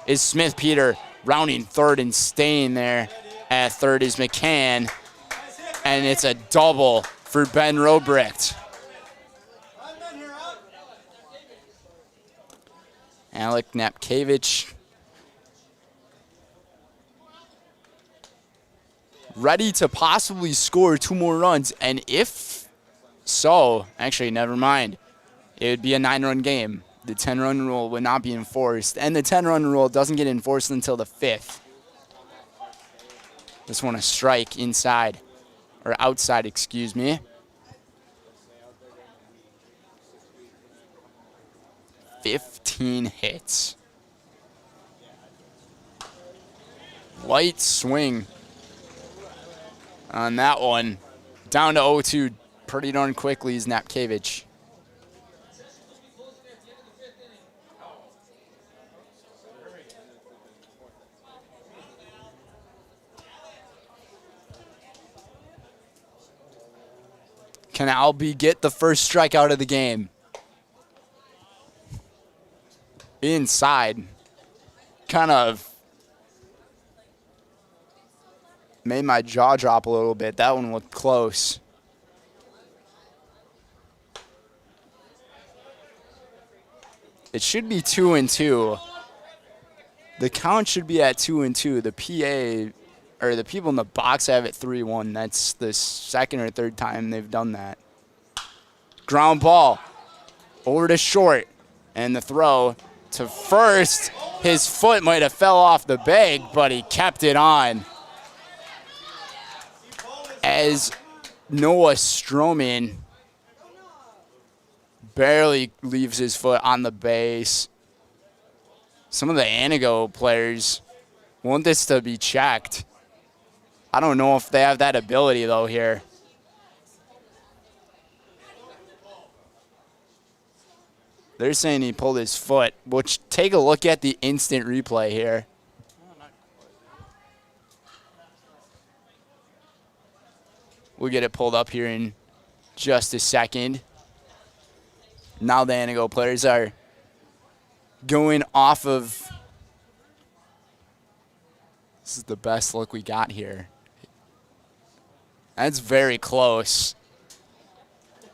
is Smith Peter. Rounding third and staying there at third is McCann. And it's a double for Ben Robrecht. Alec Napkevich ready to possibly score 2 more runs. And if so, actually, never mind. It would be a 9-run game. The 10-run rule would not be enforced. And the 10-run rule doesn't get enforced until the 5th. This one a strike inside, or outside, excuse me. 15 hits. Light swing on that one. Down to 0-2 pretty darn quickly is Napkevich. Can Albie get the first strikeout of the game? Inside. Kind of made my jaw drop a little bit. That one looked close. It should be 2-2. The count should be at 2-2. The PA, or the people in the box, have it 3-1. That's the second or third time they've done that. Ground ball over to short, and the throw to first. His foot might have fell off the bag, but he kept it on. As Noah Stroman barely leaves his foot on the base. Some of the Antigo players want this to be checked. I don't know if they have that ability, though, here. They're saying he pulled his foot, which take a look at the instant replay here. We'll get it pulled up here in just a second. Now the Antigo players are going off of... This is the best look we got here. That's very close.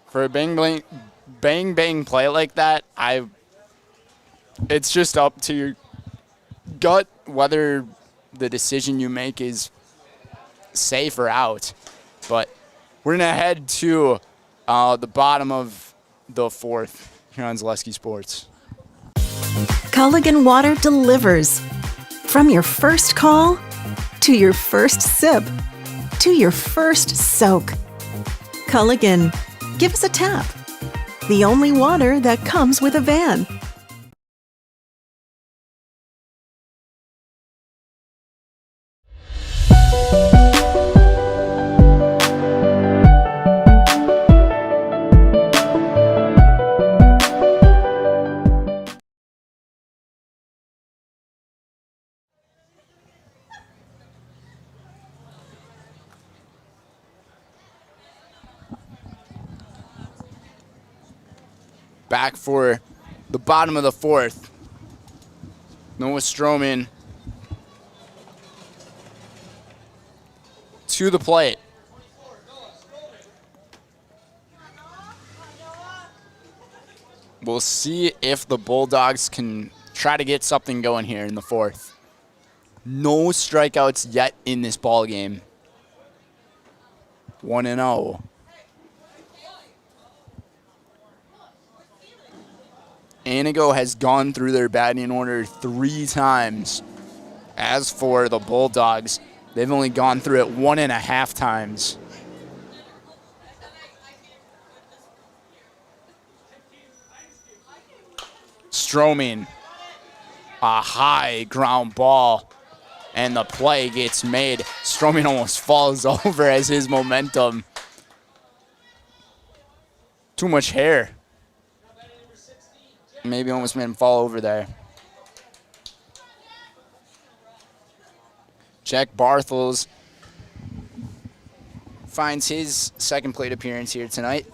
For a bang play like that, it's just up to your gut whether the decision you make is safe or out. But we're going to head to the bottom of the fourth here on Zaleski Sports. Culligan Water delivers. From your first call, to your first sip, to your first soak. Culligan, give us a tap. The only water that comes with a van. Back for the bottom of the fourth. Noah Stroman to the plate. We'll see if the Bulldogs can try to get something going here in the fourth. No strikeouts yet in this ball game. 1-0. Antigo has gone through their batting order 3 times. As for the Bulldogs, they've only gone through it 1.5 times. Stroman, a high ground ball, and the play gets made. Stroman almost falls over as his momentum. Too much hair. Maybe almost made him fall over there. Jack Barthels finds his second plate appearance here tonight.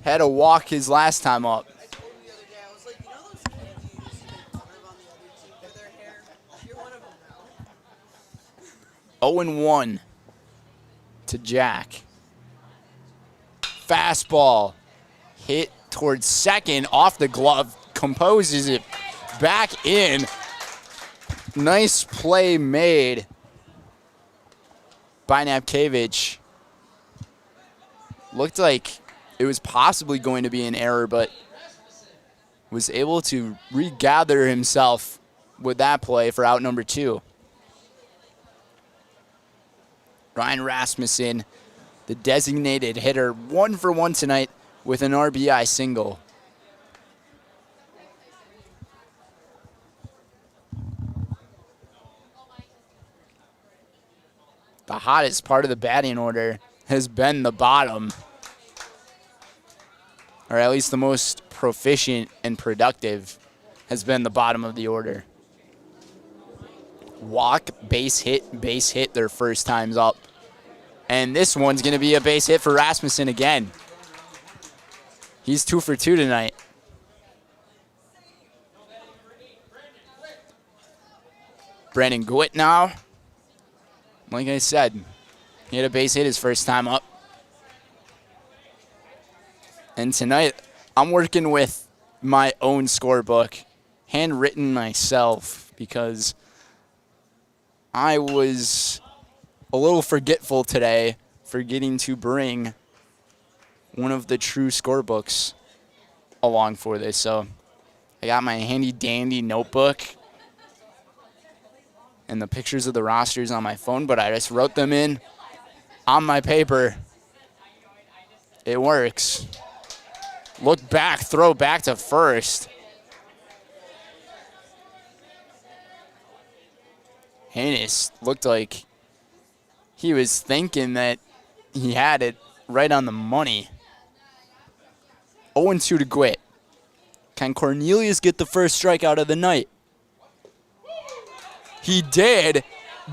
Had a walk his last time up. 0-1 to Jack. Fastball hit towards second, off the glove, composes it back in. Nice play made by Napkevich. Looked like it was possibly going to be an error, but was able to regather himself with that play for out number 2. Ryan Rasmussen, the designated hitter, 1 for 1 tonight with an RBI single. The hottest part of the batting order has been the bottom, or at least the most proficient and productive has been the bottom of the order. Walk, base hit their first times up. And this one's going to be a base hit for Rasmussen again. He's 2 for 2 tonight. Brandon Gwitt now. Like I said, he had a base hit his first time up. And tonight, I'm working with my own scorebook, handwritten myself, because I was a little forgetful today, forgetting to bring one of the true scorebooks along for this. So I got my handy dandy notebook and the pictures of the rosters on my phone, but I just wrote them in on my paper. It works. Look back, throw back to first. Haynes looked like he was thinking that he had it right on the money. 0-2 to Gwitt. Can Cornelius get the first strikeout of the night? He did,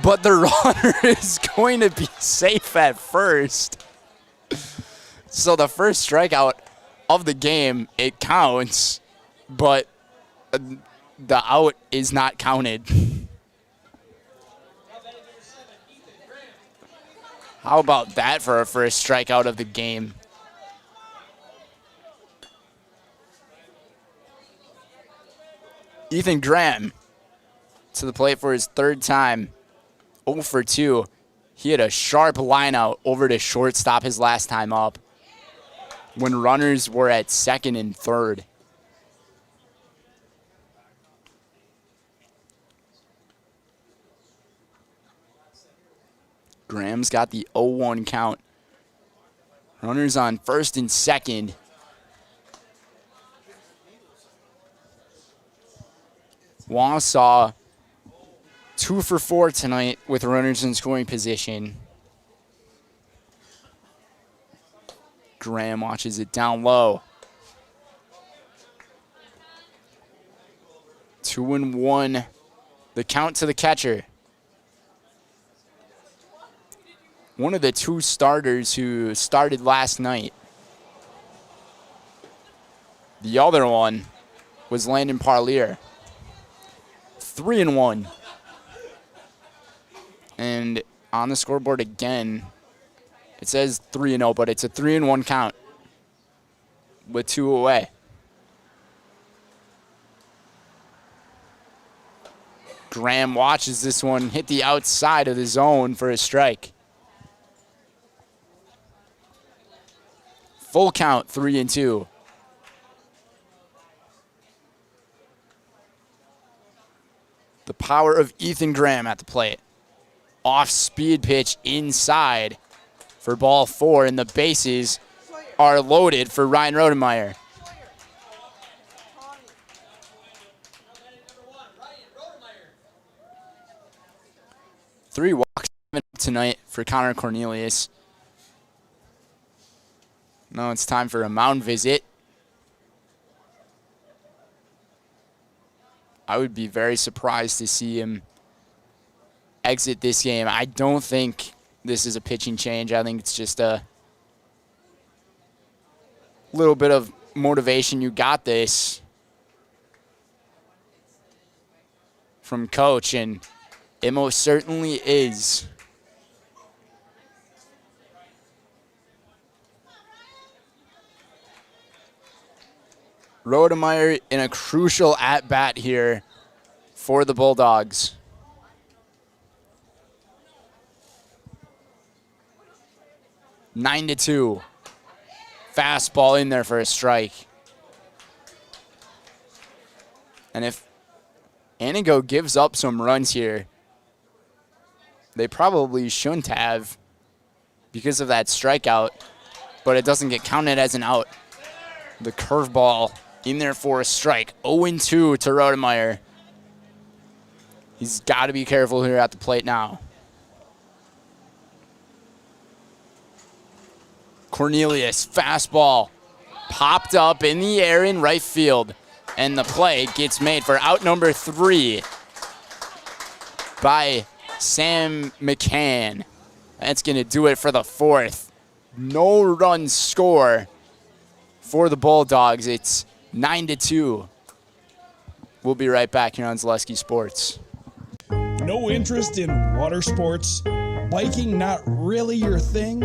but the runner is going to be safe at first. So the first strikeout of the game, it counts, but the out is not counted. How about that for a first strikeout of the game? Ethan Graham to the plate for his 3rd time. 0 for 2. He had a sharp line out over to shortstop his last time up when runners were at 2nd and 3rd. Graham's got the 0-1 count. Runners on 1st and 2nd. Wausau 2 for 4 tonight with runners in scoring position. Graham watches it down low. 2-1. The count to the catcher. One of the 2 starters who started last night. The other one was Landon Parlier. 3-1. And on the scoreboard again, it says 3-0, but it's a 3-1 count with 2 away. Graham watches this one hit the outside of the zone for a strike. Full count, 3-2. The power of Ethan Graham at the plate. Off-speed pitch inside for ball 4, and the bases are loaded for Ryan Rodemeyer. Three walks tonight for Connor Cornelius. Now it's time for a mound visit. I would be very surprised to see him exit this game. I don't think this is a pitching change. I think it's just a little bit of motivation. You got this from coach, and it most certainly is. Rodemeyer in a crucial at-bat here for the Bulldogs. 9-2. Fastball in there for a strike. And if Antigo gives up some runs here, they probably shouldn't have because of that strikeout, but it doesn't get counted as an out. The curveball in there for a strike. 0-2 to Rodemeyer. He's got to be careful here at the plate now. Cornelius, fastball, popped up in the air in right field. And the play gets made for out number 3 by Sam McCann. That's going to do it for the 4th. No run score for the Bulldogs. It's 9-2. We'll be right back here on Zaleski Sports. No interest in water sports? Biking not really your thing?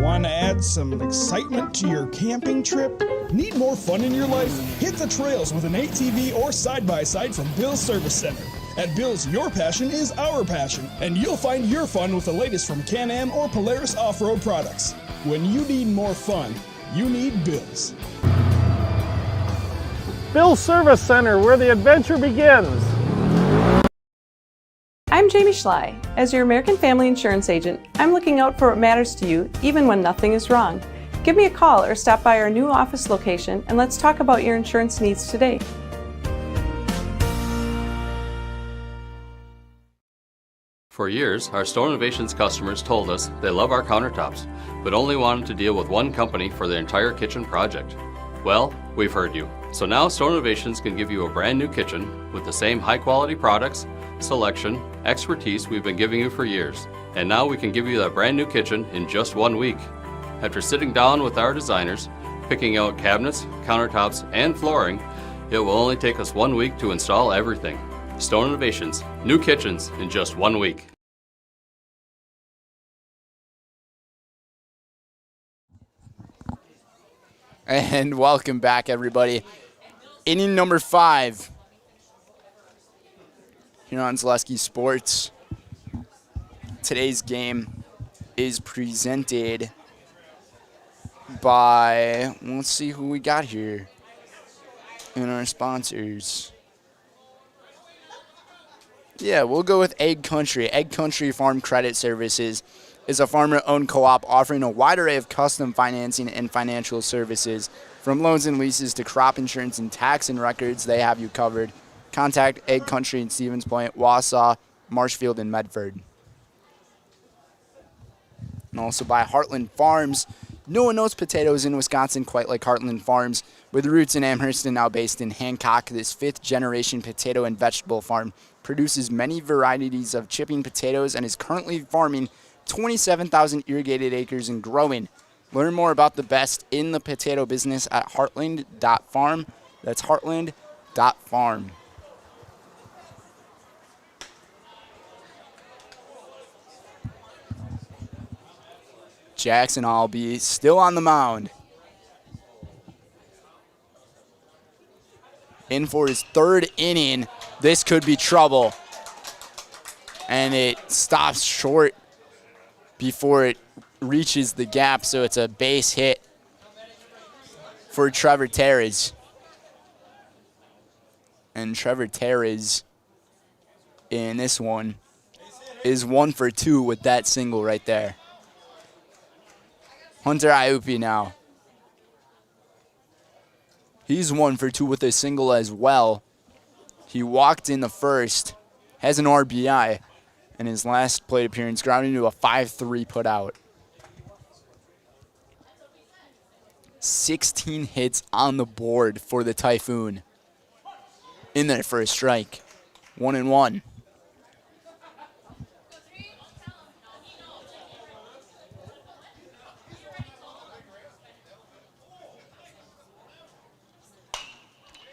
Want to add some excitement to your camping trip? Need more fun in your life? Hit the trails with an ATV or side-by-side from Bill's Service Center. At Bill's, your passion is our passion, and you'll find your fun with the latest from Can-Am or Polaris off-road products. When you need more fun, you need Bill's. Bill's Service Center, where the adventure begins. I'm Jamie Schley. As your American Family Insurance agent, I'm looking out for what matters to you, even when nothing is wrong. Give me a call or stop by our new office location and let's talk about your insurance needs today. For years, our Store Innovations customers told us they love our countertops, but only wanted to deal with one company for their entire kitchen project. Well, we've heard you. So now Store Innovations can give you a brand new kitchen with the same high quality products, selection, expertise we've been giving you for years. And now we can give you that brand new kitchen in just 1 week. After sitting down with our designers, picking out cabinets, countertops, and flooring, it will only take us 1 week to install everything. Stone Innovations, new kitchens in just 1 week. And welcome back, everybody. Inning number 5 here on Zaleski Sports. Today's game is presented by, let's see who we got here in our sponsors. Yeah, we'll go with Egg Country. Egg Country Farm Credit Services is a farmer-owned co-op offering a wide array of custom financing and financial services. From loans and leases to crop insurance and tax and records, they have you covered. Contact Egg Country in Stevens Point, Wausau, Marshfield, and Medford. And also by Heartland Farms. No one knows potatoes in Wisconsin quite like Heartland Farms. With roots in Amherst and now based in Hancock, this 5th-generation potato and vegetable farm produces many varieties of chipping potatoes and is currently farming 27,000 irrigated acres and growing. Learn more about the best in the potato business at heartland.farm. That's heartland.farm. Jackson Albee still on the mound. In for his 3rd inning. This could be trouble. And it stops short before it reaches the gap, so it's a base hit for Trevor Terres. And Trevor Terres in this one is 1 for 2 with that single right there. Hunter Iupi now. He's 1 for 2 with a single as well. He walked in the first, has an RBI, and his last plate appearance grounded into a 5-3 put out. 16 hits on the board for the Typhoon. In there for a strike. 1-1.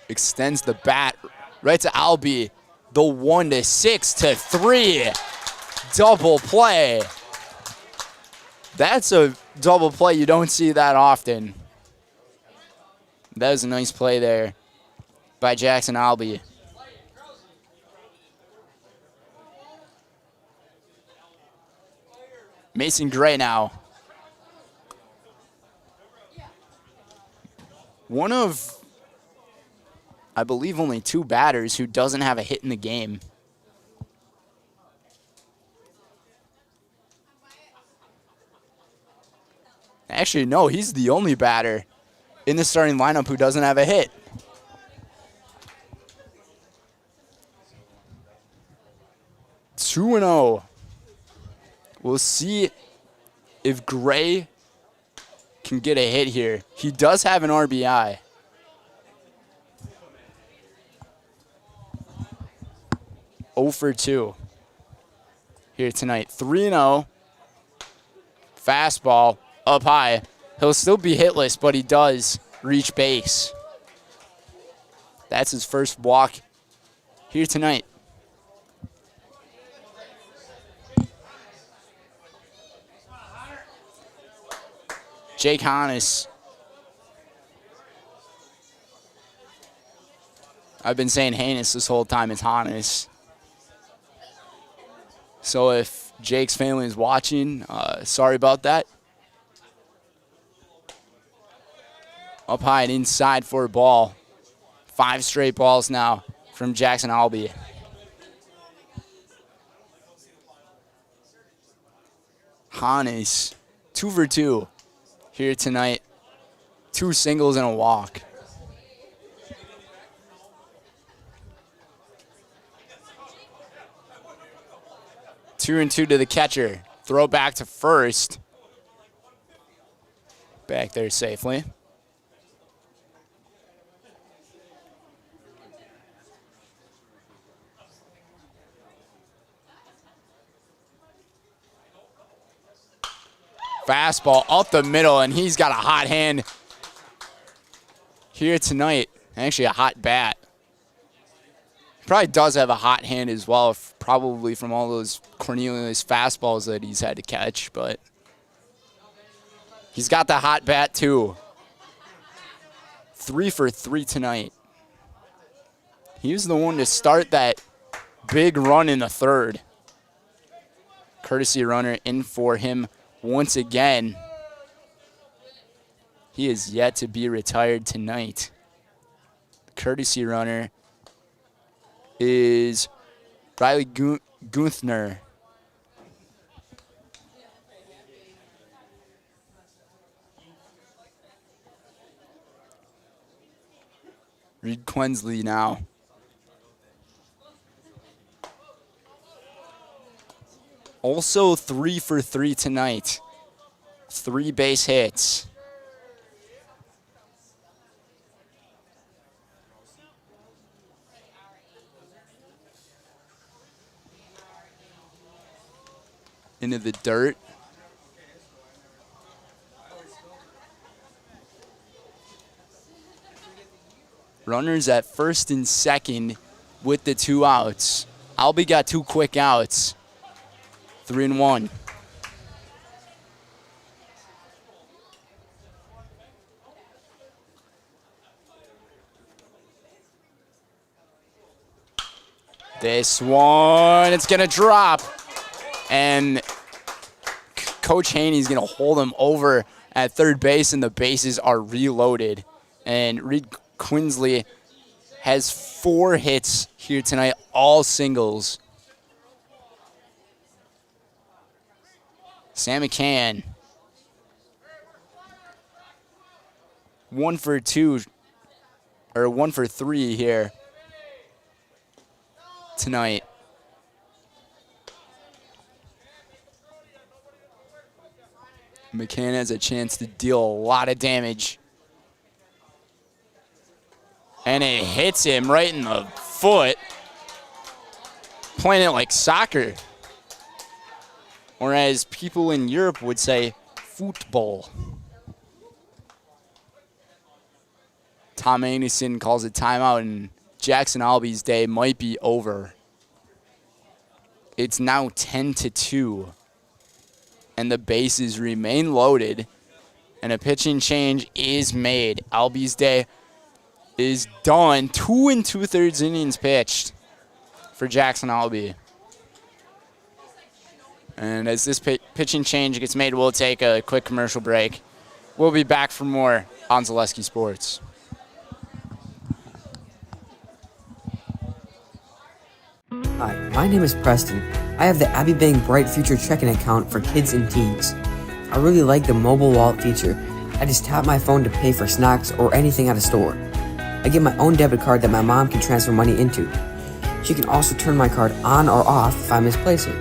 Extends the bat right to Albee. The 1-6-3 double play. That's a double play you don't see that often. That was a nice play there by Jackson Albee. Mason Gray now. One of, I believe, only 2 batters who doesn't have a hit in the game. Actually, no, he's the only batter in the starting lineup who doesn't have a hit. Two and 0. We'll see if Gray can get a hit here. He does have an RBI. Oh for 2 here tonight. 3-0. Fastball up high. He'll still be hitless, but he does reach base. That's his first walk here tonight. Jake Hannes. I've been saying Hannes this whole time. It's Hannes. So if Jake's family is watching, sorry about that. Up high and inside for a ball. 5 straight balls now from Jackson Albee. Hannes, 2 for 2 here tonight. 2 singles and a walk. Two and 2 to the catcher. Throw back to first. Back there safely. Fastball up the middle, and he's got a hot hand here tonight. Actually, a hot bat. He probably does have a hot hand as well, probably from all those Cornelius fastballs that he's had to catch, but he's got the hot bat too. 3 for 3 tonight. He was the one to start that big run in the 3rd. Courtesy runner in for him once again. He is yet to be retired tonight. Courtesy runner is Riley Guthner. Reed Quensley now. Also 3 for 3 tonight. 3 base hits. Into the dirt. Runners at first and second with the 2 outs. Albee got 2 quick outs. 3 and 1. This one, it's gonna drop. And Coach Haney's gonna hold him over at third base, and the bases are reloaded. And Reed Quinsley has 4 hits here tonight, all singles. Sam McCann, 1 for 2, or 1 for 3 here tonight. McCann has a chance to deal a lot of damage. And it hits him right in the foot. Playing it like soccer. Or as people in Europe would say, football. Tom Anderson calls a timeout, and Jackson Albee's day might be over. It's now 10-2. And the bases remain loaded. And a pitching change is made. Albee's day is done. 2 2/3 innings pitched for Jackson Albee. And as this pitching change gets made, we'll take a quick commercial break. We'll be back for more on Zaleski Sports. Hi, my name is Preston. I have the Abbey Bank Bright Future checking account for kids and teens. I really like the mobile wallet feature. I just tap my phone to pay for snacks or anything at a store. I get my own debit card that my mom can transfer money into. She can also turn my card on or off if I misplace it.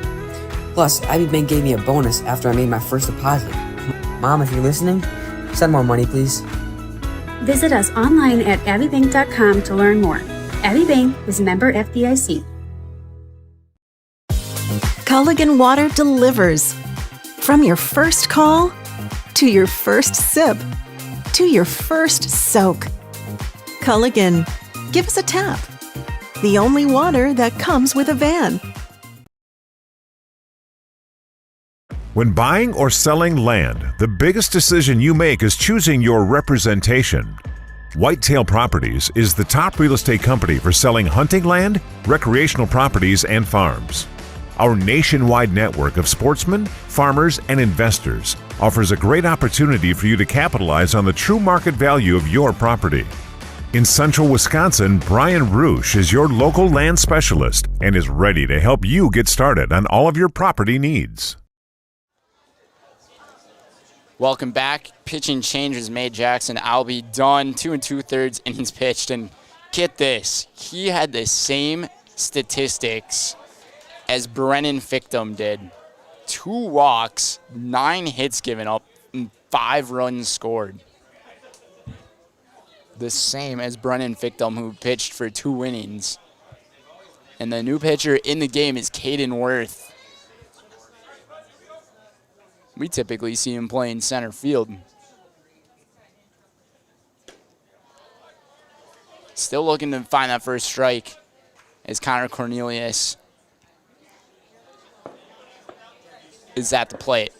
Plus, Abbey Bank gave me a bonus after I made my first deposit. Mom, if you're listening, send more money, please. Visit us online at abbybank.com to learn more. Abbey Bank is member FDIC. Culligan Water delivers. From your first call, to your first sip, to your first soak. Culligan, give us a tap. The only water that comes with a van. When buying or selling land, the biggest decision you make is choosing your representation. Whitetail Properties is the top real estate company for selling hunting land, recreational properties, and farms. Our nationwide network of sportsmen, farmers, and investors offers a great opportunity for you to capitalize on the true market value of your property. In central Wisconsin, Brian Roosh is your local land specialist and is ready to help you get started on all of your property needs. Welcome back. Pitching changes made Jackson Albee done. 2 2/3 innings pitched. And get this, he had the same statistics as Brennan Fictum did. 2 walks, 9 hits given up, and 5 runs scored. The same as Brennan Fictum, who pitched for 2 innings. And the new pitcher in the game is Caden Worth. We typically see him playing center field. Still looking to find that first strike as Connor Cornelius is at the plate.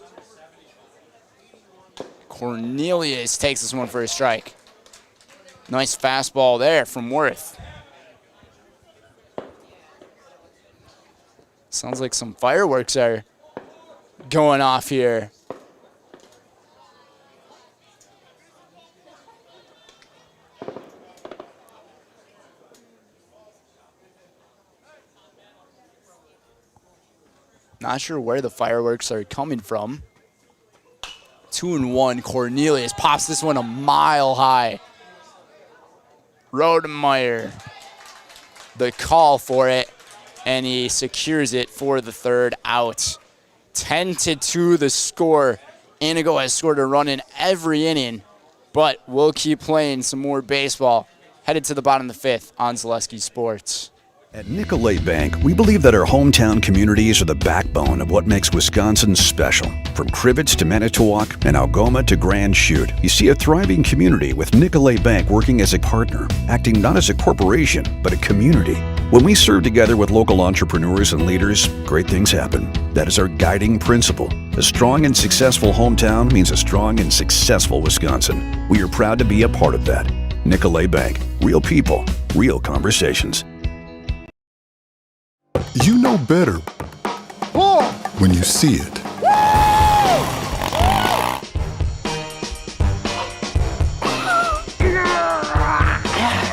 Cornelius takes this one for a strike. Nice fastball there from Worth. Sounds like some fireworks are going off here. Not sure where the fireworks are coming from. 2-1. Cornelius pops this one a mile high. Rodemeyer, the call for it, and he secures it for the 3rd out. 10-2 the score. Antigo has scored a run in every inning, but we'll keep playing some more baseball. Headed to the bottom of the 5th on Zaleski Sports. At Nicolay Bank, we believe that our hometown communities are the backbone of what makes Wisconsin special. From Crivets to Manitowoc and Algoma to Grand Chute, you see a thriving community with Nicolay Bank working as a partner, acting not as a corporation, but a community. When we serve together with local entrepreneurs and leaders, great things happen. That is our guiding principle. A strong and successful hometown means a strong and successful Wisconsin. We are proud to be a part of that. Nicolay Bank. Real people, real conversations. You know better when you see it. All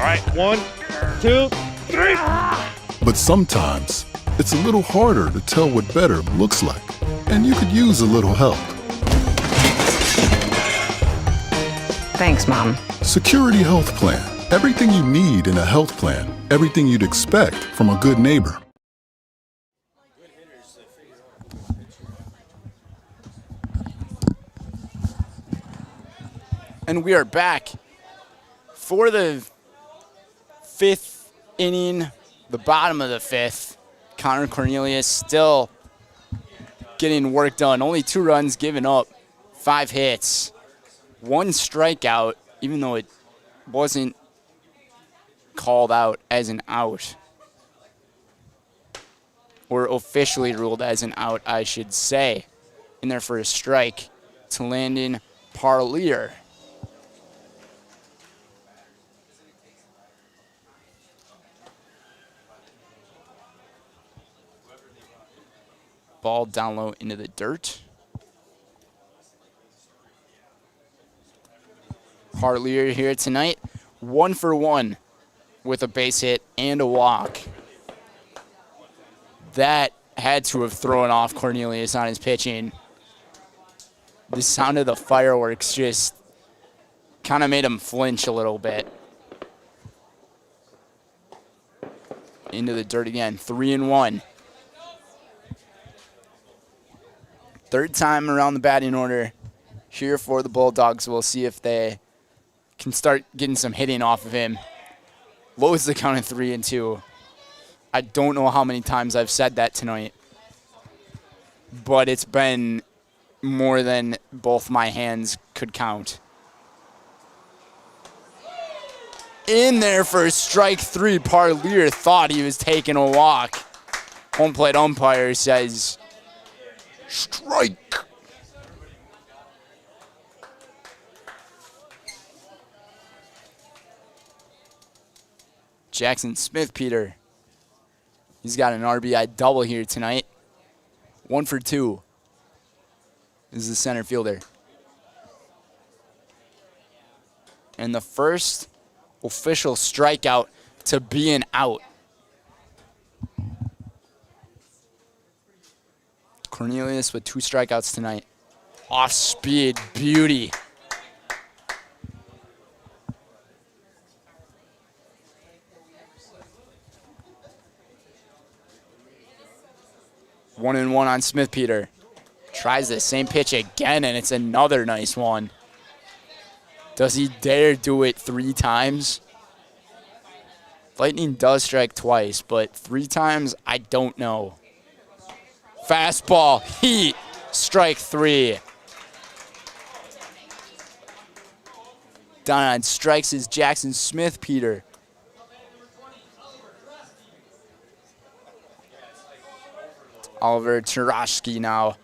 right, 1, 2, 3. But sometimes it's a little harder to tell what better looks like, and you could use a little help. Thanks, Mom. Security Health Plan. Everything you need in a health plan. Everything you'd expect from a good neighbor. And we are back for the 5th inning, the bottom of the 5th. Connor Cornelius still getting work done. Only 2 runs given up, 5 hits, 1 strikeout, even though it wasn't called out as an out. Or officially ruled as an out, I should say, in their first strike to Landon Parlier. Ball down low into the dirt. Hartlier here tonight, 1 for 1 with a base hit and a walk. That had to have thrown off Cornelius on his pitching. The sound of the fireworks just kind of made him flinch a little bit. Into the dirt again, 3-1. Third time around the batting order here for the Bulldogs. We'll see if they can start getting some hitting off of him. Lows the count at 3-2. I don't know how many times I've said that tonight, but it's been more than both my hands could count. In there for strike 3. Parlier thought he was taking a walk. Home plate umpire says strike. Jackson Smith Peter. He's got an RBI double here tonight. 1 for 2. This is the center fielder. And the first official strikeout to be an out. Cornelius with 2 strikeouts tonight. Off speed, beauty. One and one on Smith Peter. Tries the same pitch again, and it's another nice one. Does he dare do it 3 times? Lightning does strike twice, but 3 times, I don't know. Fastball, heat, strike 3. Down on strikes is Jackson Smith Peter. Oliver Tarashki now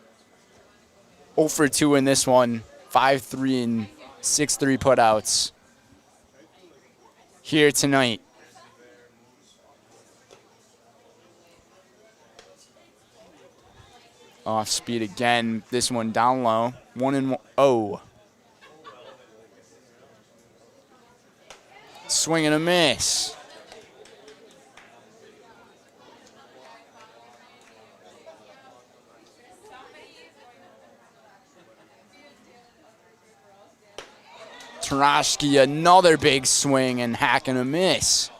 0 for 2 in this one. 5-3 and 6-3 putouts here tonight. Off speed again. This one down low. 1-0. Swing and a miss. Tarashki, another big swing and hack and a miss.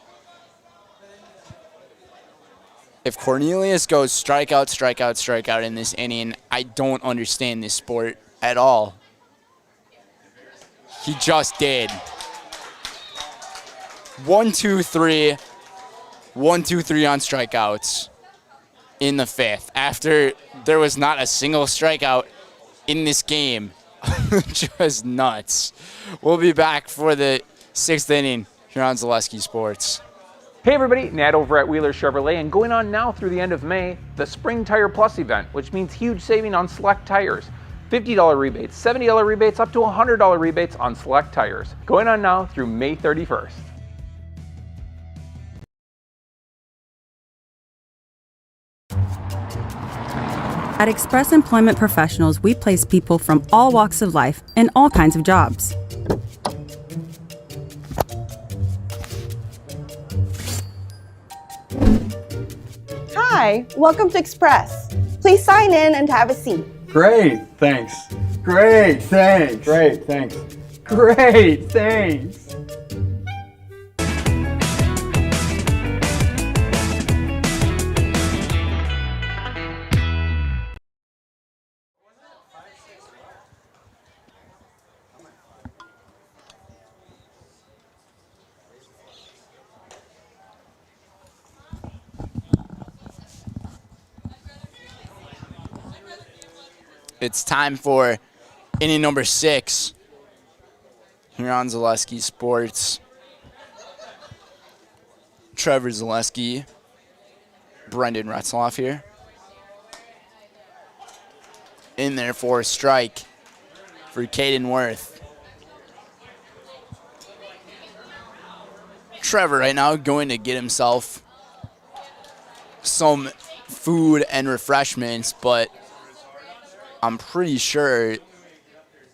If Cornelius goes strikeout, strikeout, strikeout in this inning, I don't understand this sport at all. He just did. 1-2-3. 1-2-3 on strikeouts in the 5th. After there was not a single strikeout in this game. Just nuts. We'll be back for the 6th inning here on Zaleski Sports. Hey everybody, Nat over at Wheeler Chevrolet, and going on now through the end of May, the Spring Tire Plus event, which means huge saving on select tires. $50 rebates, $70 rebates, up to $100 rebates on select tires. Going on now through May 31st. At Express Employment Professionals, we place people from all walks of life in all kinds of jobs. Hi, welcome to Express. Please sign in and have a seat. Great, thanks. Great, thanks. Great, thanks. Great, thanks. It's time for inning number 6 here on Zaleski Sports. Trevor Zaleski, Brendan Retzloff here. In there for a strike for Caden Worth. Trevor right now going to get himself some food and refreshments, but I'm pretty sure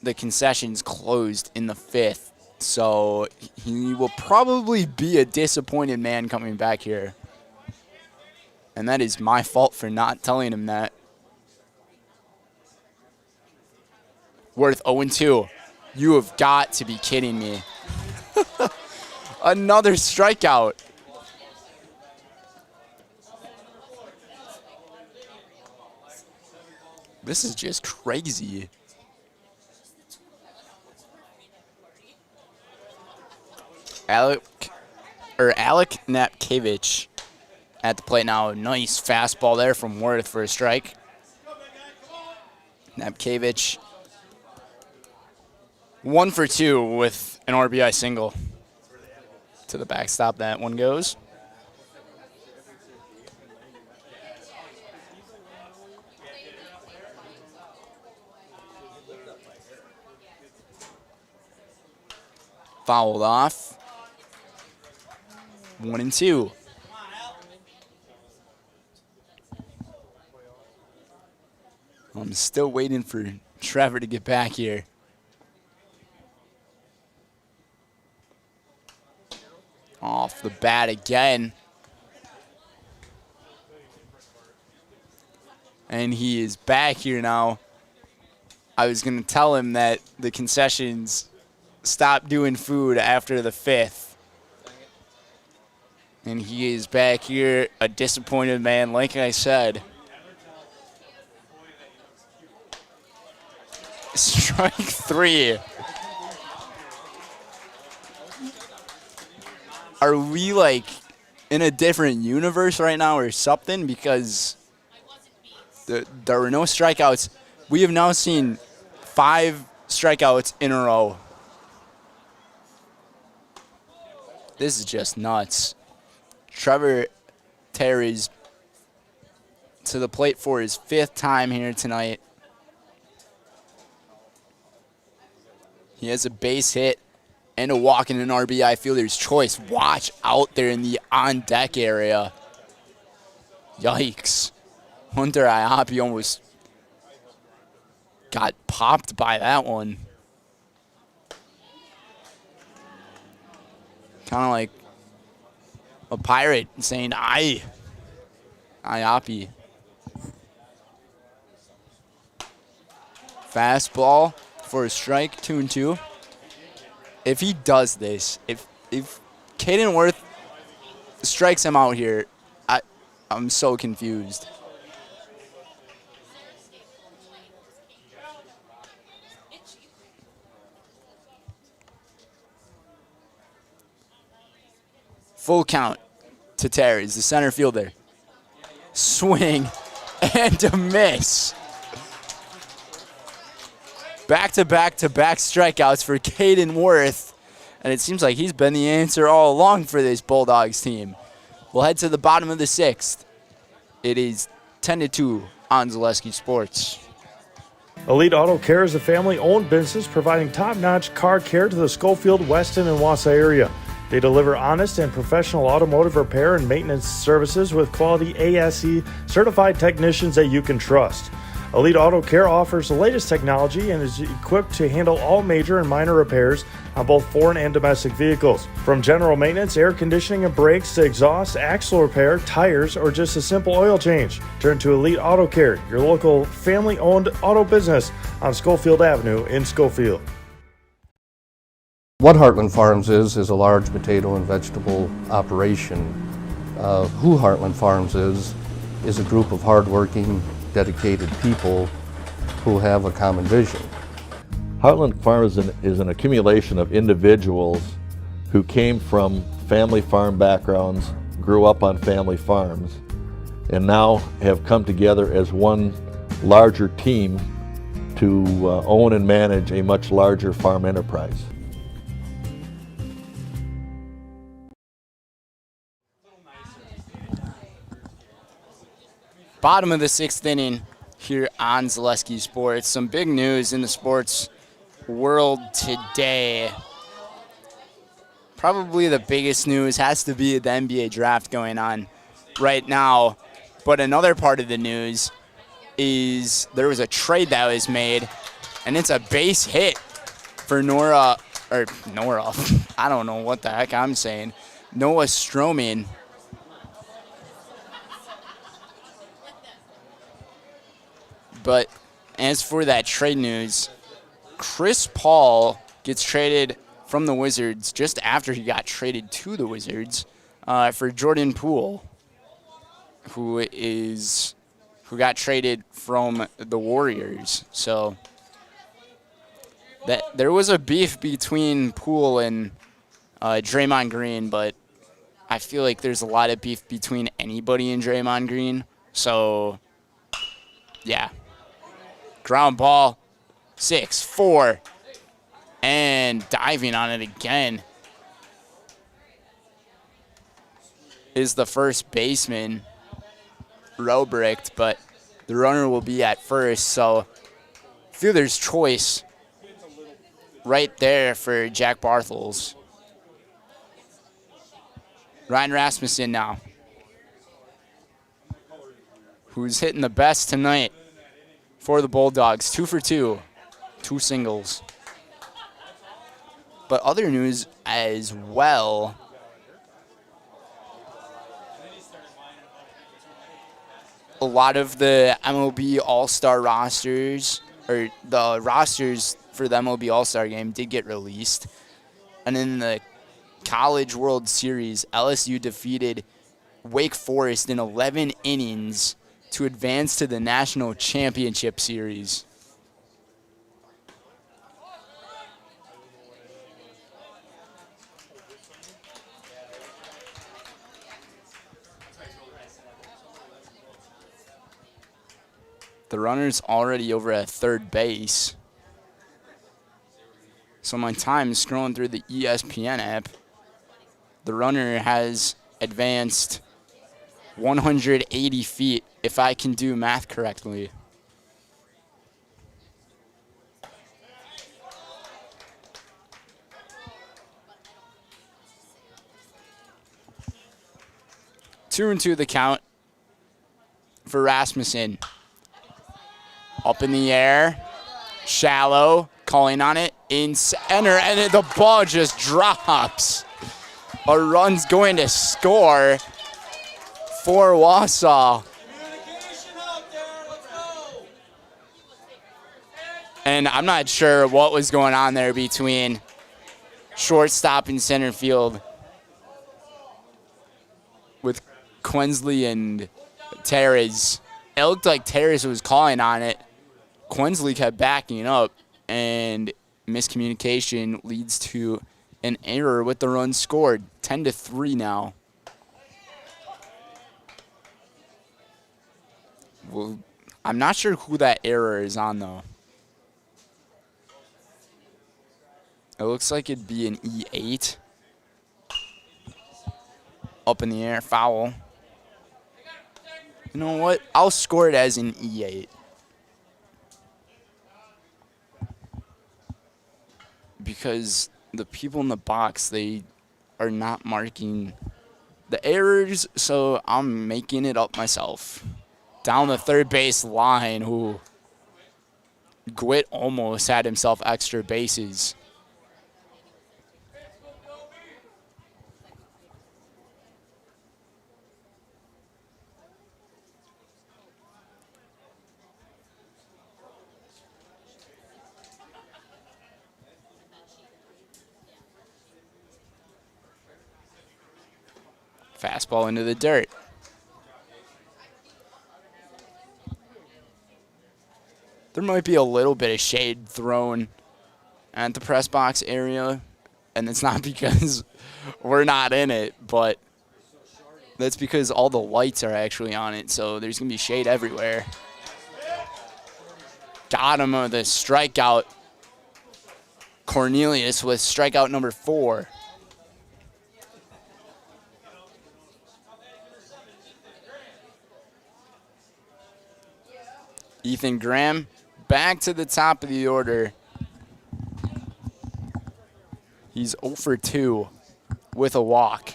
the concession's closed in the 5th. So he will probably be a disappointed man coming back here. And that is my fault for not telling him that. Worth 0-2. You have got to be kidding me. Another strikeout. This is just crazy. Alec Napkevich at the plate now. Nice fastball there from Worth for a strike. Napkevich 1 for 2 with an RBI single. To the backstop that one goes. Fouled off. 1-2. I'm still waiting for Trevor to get back here. Off the bat again. And he is back here now. I was going to tell him that the concessions stopped doing food after the 5th. And he is back here, a disappointed man, like I said. Strike 3. Are we like in a different universe right now or something? Because there were no strikeouts. We have now seen 5 strikeouts in a row. This is just nuts. Trevor Terry's to the plate for his 5th time here tonight. He has a base hit and a walk in an RBI fielder's choice. Watch out there in the on-deck area. Yikes. Hunter Iapi almost got popped by that one. Kind of like a pirate saying, "Aye." Iapi. Fastball for a strike, 2-2. If he does this, if Caden Worth strikes him out here, I'm so confused. Full count to Terry's, the center fielder. Swing and a miss. Back-to-back-to-back strikeouts for Caden Worth. And it seems like he's been the answer all along for this Bulldogs team. We'll head to the bottom of the 6th. It is 10-2 on Zaleski Sports. Elite Auto Care is a family-owned business providing top-notch car care to the Schofield, Weston, and Wausau area. They deliver honest and professional automotive repair and maintenance services with quality ASE certified technicians that you can trust. Elite Auto Care offers the latest technology and is equipped to handle all major and minor repairs on both foreign and domestic vehicles. From general maintenance, air conditioning and brakes to exhaust, axle repair, tires, or just a simple oil change. Turn to Elite Auto Care, your local family-owned auto business on Schofield Avenue in Schofield. What Heartland Farms is a large potato and vegetable operation. Who Heartland Farms is a group of hardworking, dedicated people who have a common vision. Heartland Farms is an accumulation of individuals who came from family farm backgrounds, grew up on family farms, and now have come together as one larger team to own and manage a much larger farm enterprise. Bottom of the 6th inning here on Zaleski Sports. Some big news in the sports world today. Probably the biggest news has to be the NBA draft going on right now. But another part of the news is there was a trade that was made, and it's a base hit for Nora. I don't know what the heck I'm saying. Noah Stroman. But as for that trade news, Chris Paul gets traded from the Wizards just after he got traded to the Wizards for Jordan Poole, who got traded from the Warriors. So that there was a beef between Poole and Draymond Green, but I feel like there's a lot of beef between anybody and Draymond Green. So yeah. Ground ball, 6-4, and diving on it again is the first baseman, Robricht, but the runner will be at first, so fielder's choice right there for Jack Bartels. Ryan Rasmussen now, who's hitting the best tonight for the Bulldogs. 2 for 2, 2 singles. But other news as well. A lot of the MLB All-Star rosters, or the rosters for the MLB All-Star game did get released. And in the College World Series, LSU defeated Wake Forest in 11 innings to advance to the National Championship Series. The runner's already over at third base. So my time is scrolling through the ESPN app. The runner has advanced 180 feet, if I can do math correctly. Two and two the count for Rasmussen. Up in the air, shallow, calling on it, in center, and the ball just drops. A run's going to score for Wausau. And I'm not sure what was going on there between shortstop and center field with Quensley and Terez. It looked like Terez was calling on it. Quensley kept backing up, and miscommunication leads to an error with the run scored. 10-3 now. Well, I'm not sure who that error is on, though. It looks like it'd be an E8. Up in the air, foul. You know what? I'll score it as an E8. Because the people in the box, they are not marking the errors, so I'm making it up myself. Down the third base line, who Gwitt almost had himself extra bases. Fastball into the dirt. There might be a little bit of shade thrown at the press box area, and it's not because we're not in it, but that's because all the lights are actually on it, so there's going to be shade everywhere. Got him with a strikeout. Cornelius with strikeout number 4. Ethan Graham back to the top of the order. He's 0 for 2 with a walk.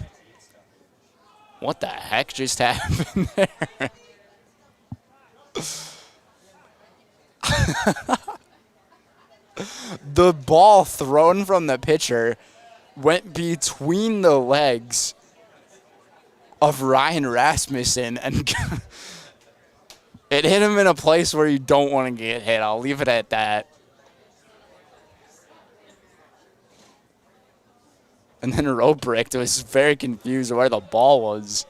What the heck just happened there? The ball thrown from the pitcher went between the legs of Ryan Rasmussen, and it hit him in a place where you don't want to get hit. I'll leave it at that. And then Robrick was very confused where the ball was.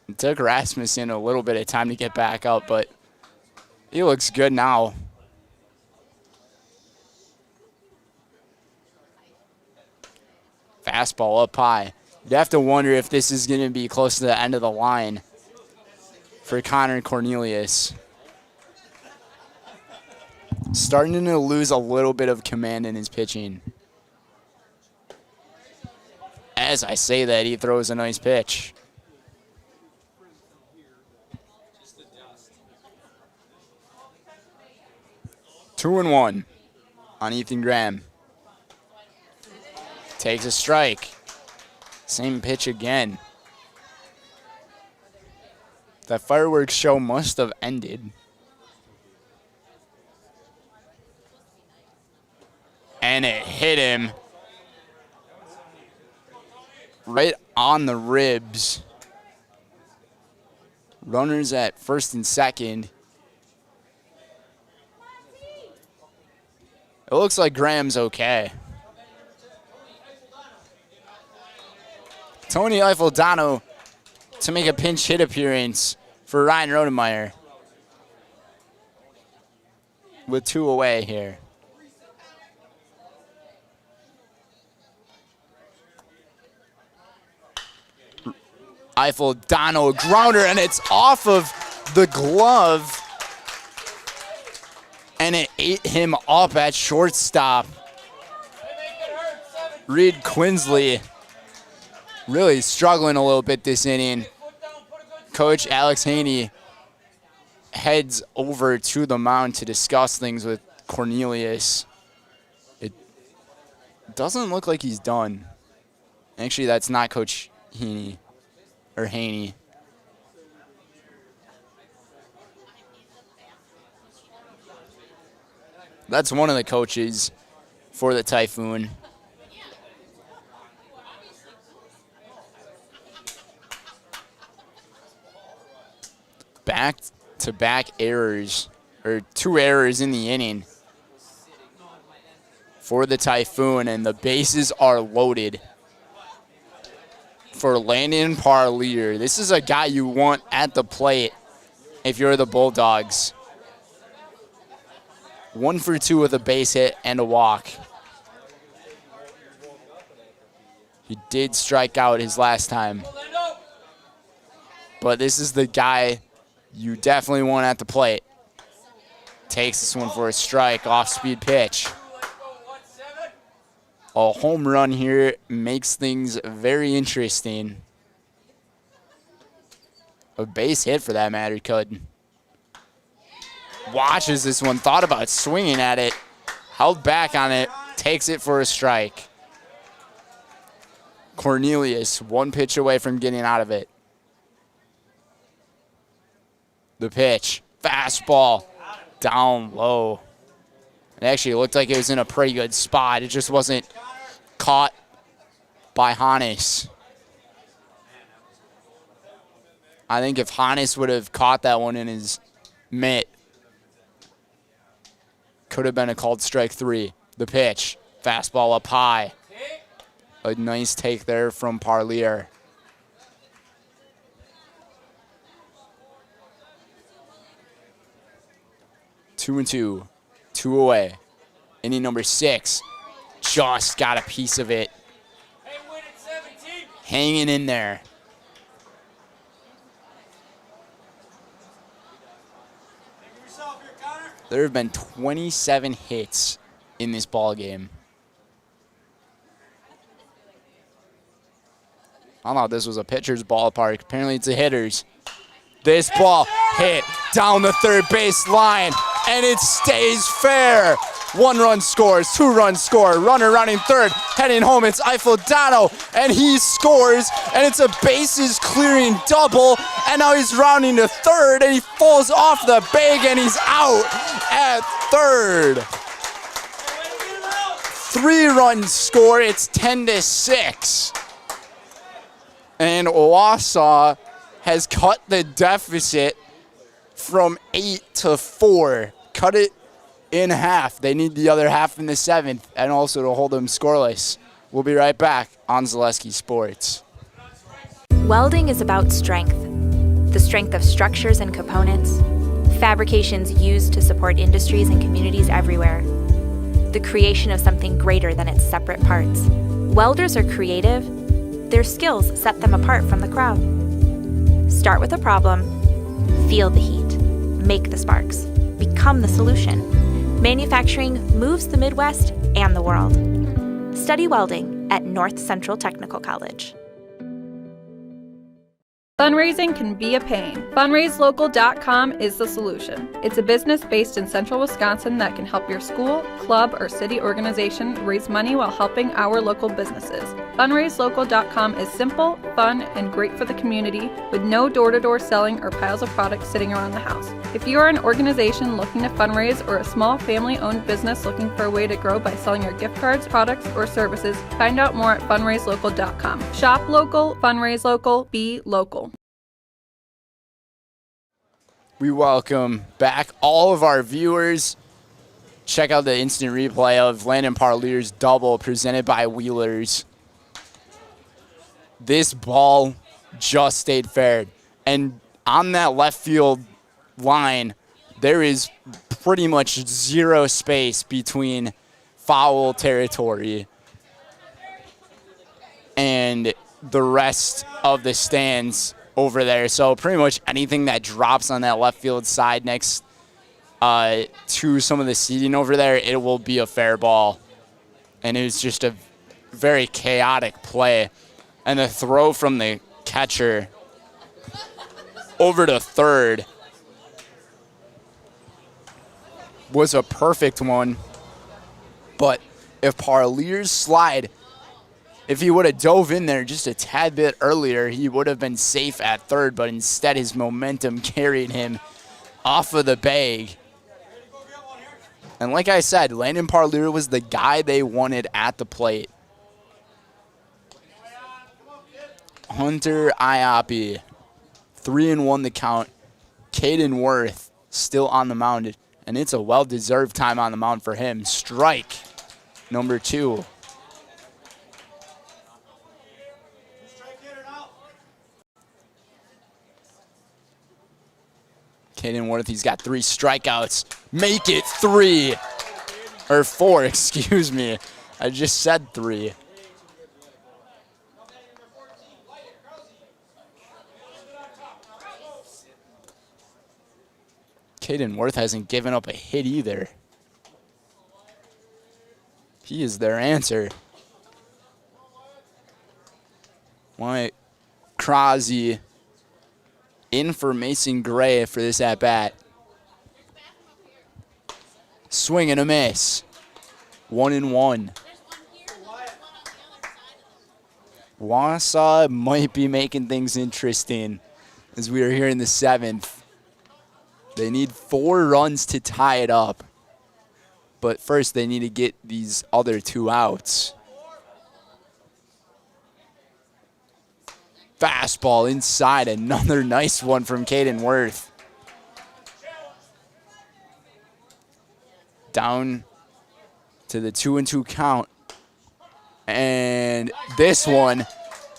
It took Rasmussen a little bit of time to get back up, but he looks good now. Fastball up high. You'd have to wonder if this is going to be close to the end of the line for Connor Cornelius. Starting to lose a little bit of command in his pitching. As I say that, he throws a nice pitch. Two and one on Ethan Graham. Takes a strike. Same pitch again. That fireworks show must have ended. And it hit him right on the ribs. Runners at first and second. It looks like Graham's okay. Tony Eiffeldano to make a pinch hit appearance for Ryan Rodemeyer. With two away here. Eiffeldano, a grounder, and it's off of the glove. And it ate him up at shortstop. Reed Quinsley really struggling a little bit this inning. Coach Alex Haney heads over to the mound to discuss things with Cornelius. It doesn't look like he's done. Actually, that's not Coach Haney. Or Haney. That's one of the coaches for the Typhoon. Back-to-back errors, or two errors in the inning for the Typhoon, and the bases are loaded for Landon Parlier. This is a guy you want at the plate if you're the Bulldogs. 1 for 2 with a base hit and a walk. He did strike out his last time. But this is the guy you definitely want at the plate. Takes this one for a strike, off-speed pitch. A home run here makes things very interesting. A base hit for that matter could. Watches this one, thought about swinging at it, held back on it, takes it for a strike. Cornelius, one pitch away from getting out of it. The pitch, fastball, down low. It actually looked like it was in a pretty good spot. It just wasn't caught by Hannes. I think if Hannes would have caught that one in his mitt, could have been a called strike 3. The pitch, fastball up high. A nice take there from Parlier. Two and two. 2 away. Inning number 6. Just got a piece of it. Hanging in there. There have been 27 hits in this ball game. I thought this was a pitcher's ballpark. Apparently it's a hitter's. This ball hit down the third base line, and it stays fair. 1 run scores, 2 run score, runner running third, heading home, it's Eifel-Dano, and he scores, and it's a bases clearing double, and now he's rounding to third, and he falls off the bag, and he's out at third. 3 run score, it's 10-6. And Wausau has cut the deficit from 8 to 4. Cut it in half. They need the other half in the 7th, and also to hold them scoreless. We'll be right back on Zaleski Sports. Welding is about strength. The strength of structures and components, fabrications used to support industries and communities everywhere. The creation of something greater than its separate parts. Welders are creative. Their skills set them apart from the crowd. Start with a problem, feel the heat, make the sparks, become the solution. Manufacturing moves the Midwest and the world. Study welding at North Central Technical College. Fundraising can be a pain. FundraiseLocal.com is the solution. It's a business based in central Wisconsin that can help your school, club, or city organization raise money while helping our local businesses. FundraiseLocal.com is simple, fun, and great for the community with no door-to-door selling or piles of products sitting around the house. If you are an organization looking to fundraise or a small family-owned business looking for a way to grow by selling your gift cards, products, or services, find out more at FundraiseLocal.com. Shop local, fundraise local, be local. We welcome back all of our viewers. Check out the instant replay of Landon Parlier's double presented by Wheelers. This ball just stayed fair. And on that left field line, there is pretty much zero space between foul territory and the rest of the stands over there. So pretty much anything that drops on that left field side next to some of the seating over there, it will be a fair ball. And it was just a very chaotic play. And the throw from the catcher over to third was a perfect one. But if Parlier's slide, if he would have dove in there just a tad bit earlier, he would have been safe at third, but instead his momentum carried him off of the bag. And like I said, Landon Parlier was the guy they wanted at the plate. Hunter Iapi, 3-1 the count. Caden Worth still on the mound, and it's a well-deserved time on the mound for him. Strike number 2. Caden Worth, he's got 3 strikeouts. Make it 3. Or 4, excuse me. I just said 3. Caden Worth hasn't given up a hit either. He is their answer. Why, Crosby in for Mason Gray for this at-bat. Swing and a miss. 1-1. Wausau might be making things interesting as we are here in the 7th. They need 4 runs to tie it up. But first they need to get these other 2 outs. Fastball inside, another nice one from Caden Worth. Down to the 2-2 count. And this one,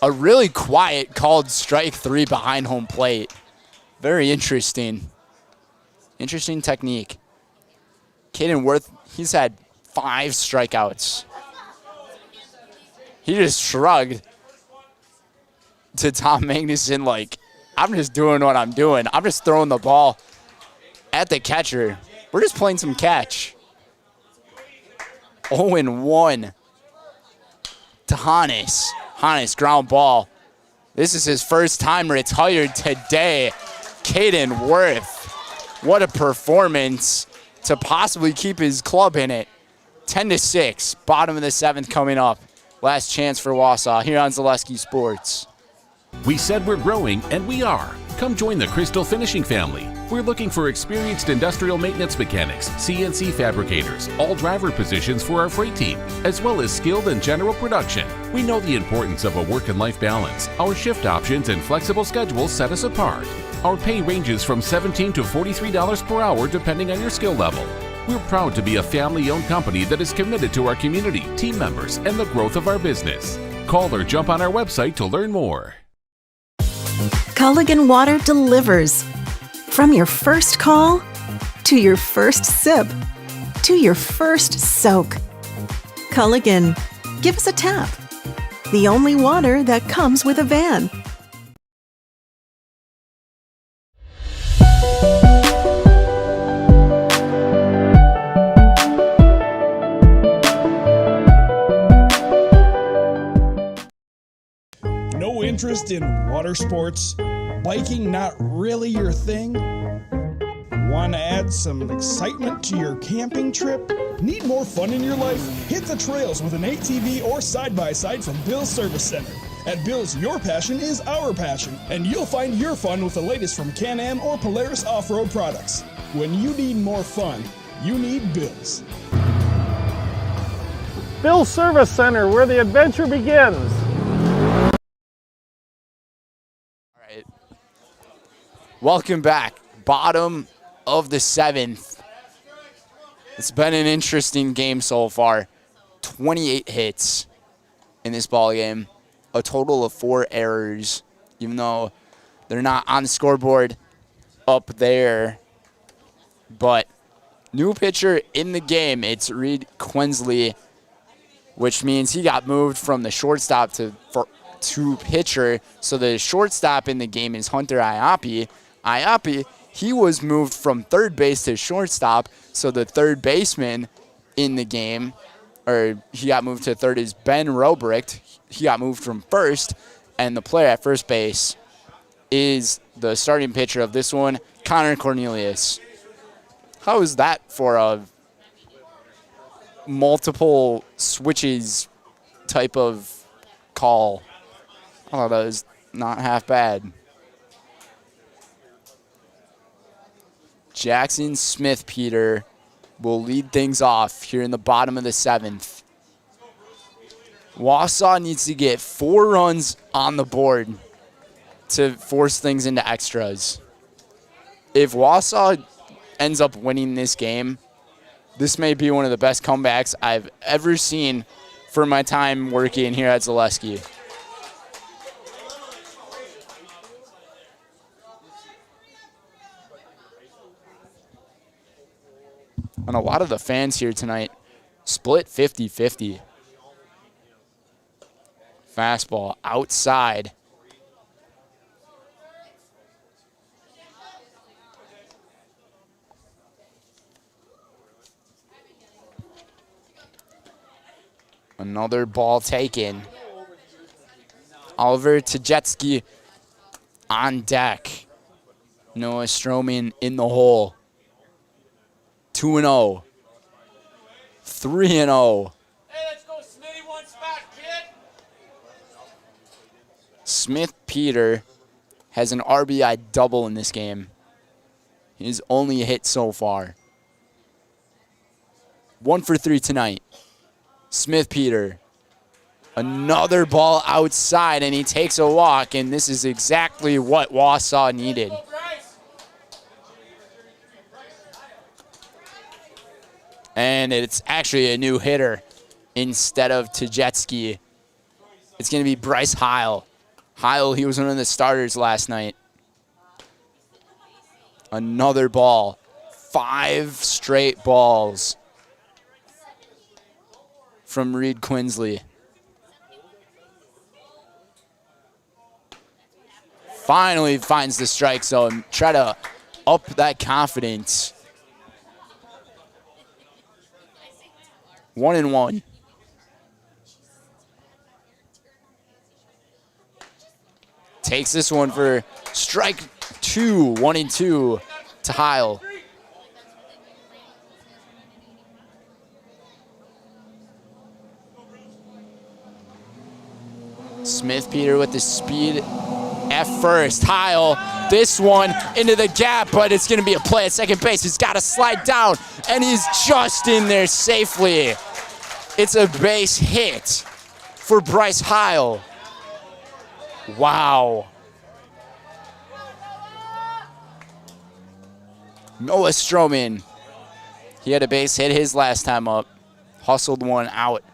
a really quiet called strike 3 behind home plate. Very interesting. Interesting technique. Caden Worth, he's had 5 strikeouts. He just shrugged to Tom Magnuson like, I'm just doing what I'm doing. I'm just throwing the ball at the catcher. We're just playing some catch. 0-1 to Hannes. Hannes, ground ball. This is his first time retired today. Caden Worth. What a performance to possibly keep his club in it. 10-6, bottom of the 7th coming up. Last chance for Wausau here on Zaleski Sports. We said we're growing, and we are. Come join the Crystal Finishing family. We're looking for experienced industrial maintenance mechanics, CNC fabricators, all driver positions for our freight team, as well as skilled and general production. We know the importance of a work and life balance. Our shift options and flexible schedules set us apart. Our pay ranges from $17 to $43 per hour depending on your skill level. We're proud to be a family-owned company that is committed to our community, team members, and the growth of our business. Call or jump on our website to learn more. Culligan Water delivers. From your first call, to your first sip, to your first soak. Culligan, give us a tap. The only water that comes with a van. No interest in water sports? Biking not really your thing? Want to add some excitement to your camping trip? Need more fun in your life? Hit the trails with an ATV or side-by-side from Bill's Service Center. At Bill's, your passion is our passion, and you'll find your fun with the latest from Can-Am or Polaris off-road products. When you need more fun, you need Bill's. Bill's Service Center, where the adventure begins. Welcome back. Bottom of the 7th. It's been an interesting game so far. 28 hits in this ball game. A total of 4 errors, even though they're not on the scoreboard up there. But new pitcher in the game, it's Reed Quinsley, which means he got moved from the shortstop to pitcher. So the shortstop in the game is Hunter Iapi. Iapi, he was moved from third base to shortstop, so the third baseman in the game, or he got moved to third, is Ben Robricht. He got moved from first, and the player at first base is the starting pitcher of this one, Connor Cornelius. How is that for a multiple switches type of call? I thought that was not half bad. Jackson Smith Peter will lead things off here in the bottom of the 7th. Wausau needs to get 4 runs on the board to force things into extras. If Wausau ends up winning this game, this may be one of the best comebacks I've ever seen for my time working here at Zaleski. And a lot of the fans here tonight split 50-50. Fastball outside. Another ball taken. Oliver Tajetsky on deck. Noah Stroman in the hole. 2-0. 3-0. Hey, let's go Smitty one spot, kid. Smith Peter has an RBI double in this game. His only hit so far. 1 for 3 tonight. Smith Peter. Another ball outside, and he takes a walk, and this is exactly what Wausau needed. And it's actually a new hitter instead of Tajetsky. It's going to be Bryce Heil. Heil, he was one of the starters last night. Another ball. 5 straight balls from Reed Quinsley. Finally finds the strike zone. Try to up that confidence. 1-1. Takes this one for strike 2. 1-2 to Heil. Smith Peter with the speed at first. Heil, this one into the gap, but it's going to be a play at second base. He's got to slide down, and he's just in there safely. It's a base hit for Bryce Heil. Wow. Noah Stroman, he had a base hit his last time up. Hustled one out.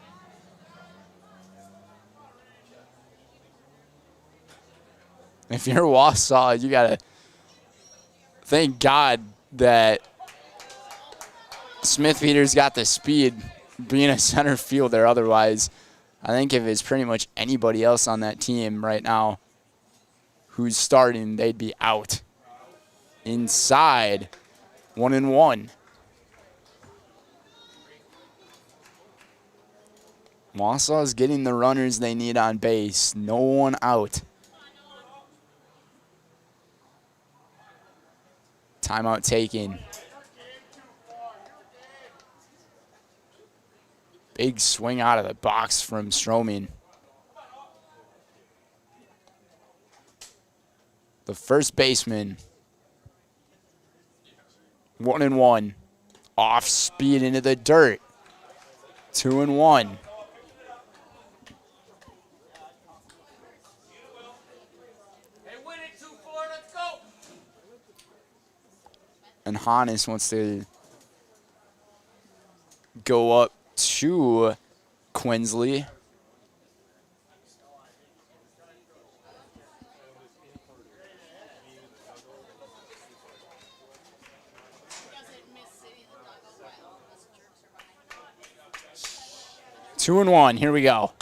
If you're Wausau, you gotta thank God that Smith Peter's got the speed being a center fielder. Otherwise, I think if it's pretty much anybody else on that team right now who's starting, they'd be out. Inside, 1-1. Wausau is getting the runners they need on base. No one out. Timeout taken. Big swing out of the box from Stroman. The first baseman. 1-1. Off speed into the dirt. 2-1. And Hannes wants to go up to Quinsley. Two and one, here we go.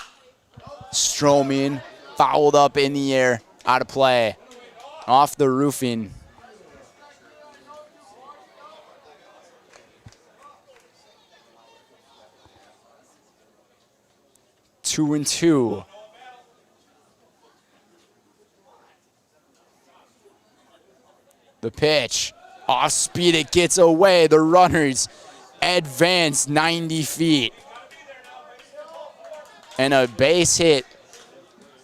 Stroman fouled up in the air, out of play, off the roofing. Two and two. The pitch, off speed, it gets away. The runners advance 90 feet. And a base hit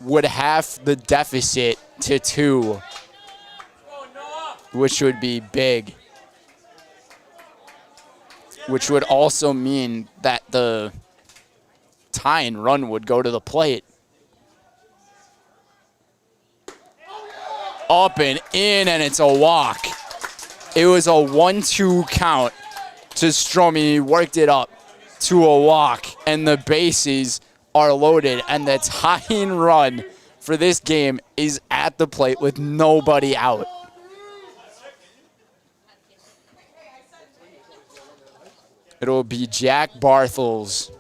would half the deficit to 2, which would be big. Which would also mean that the tying run would go to the plate. Up and in, and it's a walk. It was a 1-2 count to Stroman. He worked it up to a walk, and the bases are loaded, and the tying run for this game is at the plate with nobody out. It'll be Jack Barthels.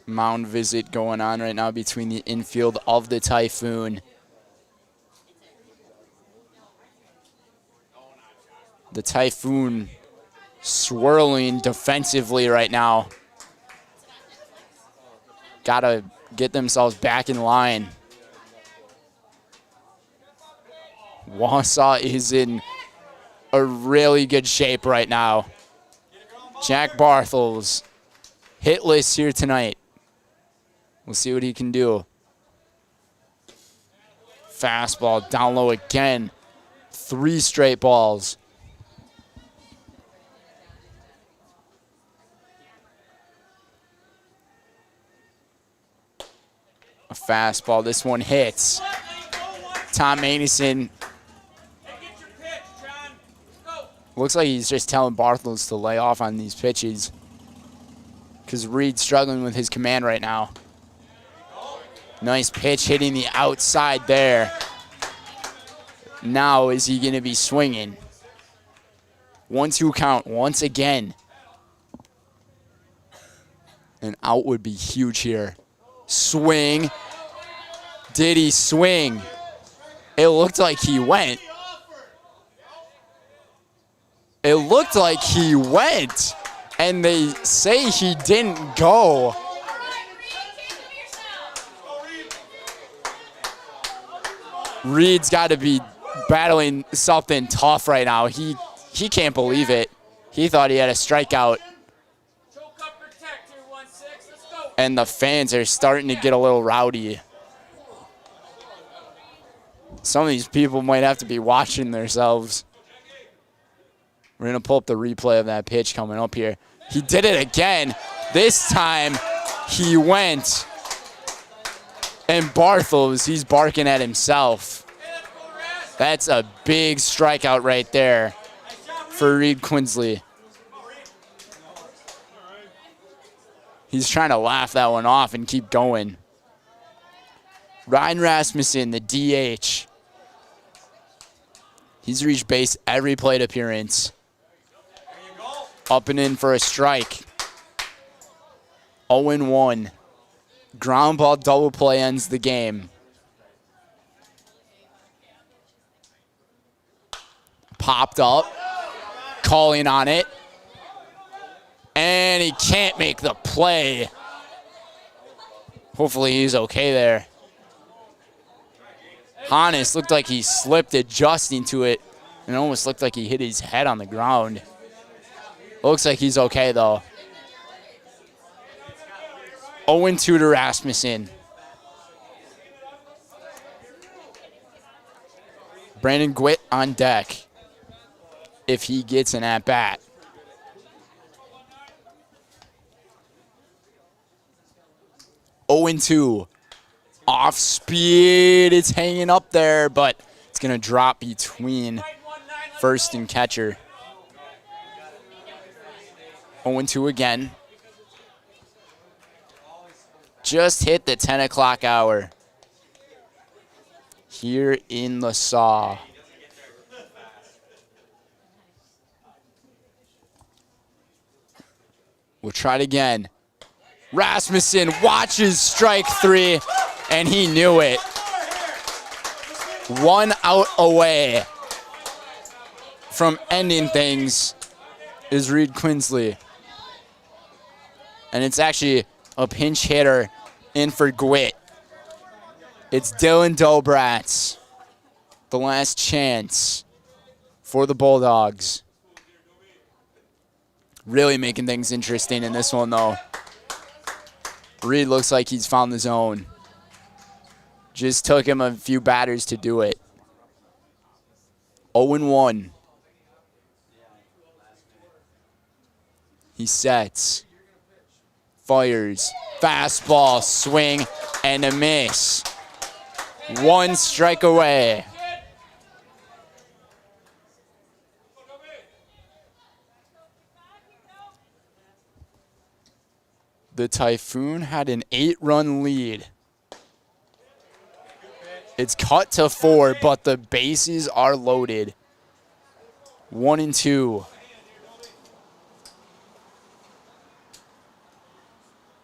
Mound visit going on right now between the infield of the Typhoon. The Typhoon swirling defensively right now. Gotta get themselves back in line. Wausau is in a really good shape right now. Jack Barthels, hitless here tonight. We'll see what he can do. Fastball down low again. 3 straight balls. A fastball. This one hits. Tom Maynison. Looks like he's just telling Barthels to lay off on these pitches, because Reed's struggling with his command right now. Nice pitch hitting the outside there. Now is he going to be swinging? 1-2 count once again. An out would be huge here. Swing. Did he swing? It looked like he went. It looked like he went. And they say he didn't go. Reed's got to be battling something tough right now. He can't believe it. He thought he had a strikeout. And the fans are starting to get a little rowdy. Some of these people might have to be watching themselves. We're going to pull up the replay of that pitch coming up here. He did it again. This time he went. And Barthels, he's barking at himself. That's a big strikeout right there for Reed Quinsley. He's trying to laugh that one off and keep going. Ryan Rasmussen, the DH. He's reached base every plate appearance. Up and in for a strike. 0-1. Ground ball double play ends the game. Popped up. Calling on it. And he can't make the play. Hopefully he's okay there. Hannes looked like he slipped adjusting to it. And it almost looked like he hit his head on the ground. Looks like he's okay though. 0-2 to Rasmussen. Brandon Gwitt on deck if he gets an at-bat. (0-2). Off speed. It's hanging up there, but it's going to drop between first and catcher. 0-2 again. Just hit the 10 o'clock hour here in the Saw. We'll try it again. Rasmussen watches strike 3, and he knew it. 1 out away from ending things is Reed Quinsley. And it's actually a pinch hitter in for Gwitt. It's Dylan Dobratz. The last chance for the Bulldogs. Really making things interesting in this one, though. Reed looks like he's found the zone. Just took him a few batters to do it. 0-1. He sets. Fires. Fastball, swing, and a miss. 1 strike away. The Typhoon had an 8-run lead. It's cut to 4, but the bases are loaded. 1-2.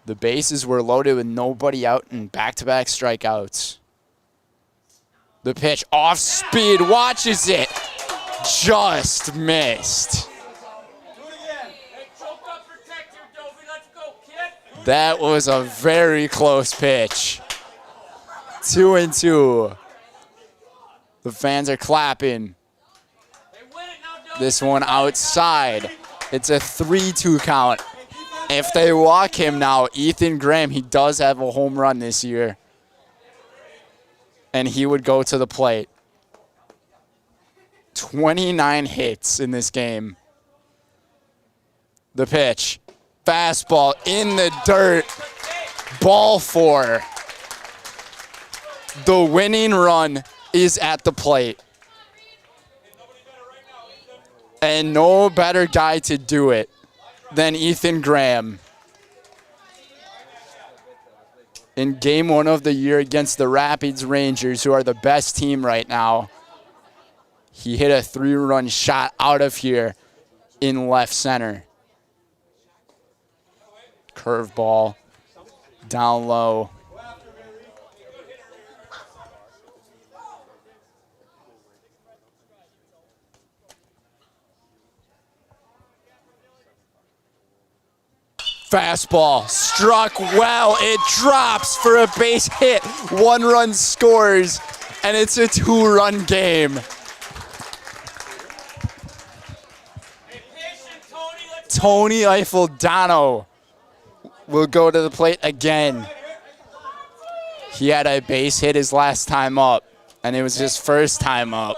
The bases were loaded with nobody out and back-to-back strikeouts. The pitch off speed, watches it. Just missed. That was a very close pitch. 2-2. The fans are clapping. This one outside. It's a 3-2 count. If they walk him now, Ethan Graham, he does have a home run this year. And he would go to the plate. 29 hits in this game. The pitch. Fastball in the dirt. Ball 4. The winning run is at the plate. And no better guy to do it than Ethan Graham. In game 1 of the year against the Rapids Rangers, who are the best team right now, he hit a 3-run shot out of here in left center. Curveball, down low. Fastball, struck well. It drops for a base hit. 1 run scores, and it's a 2-run game. Tony Eiffeldano will go to the plate again. He had a base hit his last time up, and it was his first time up.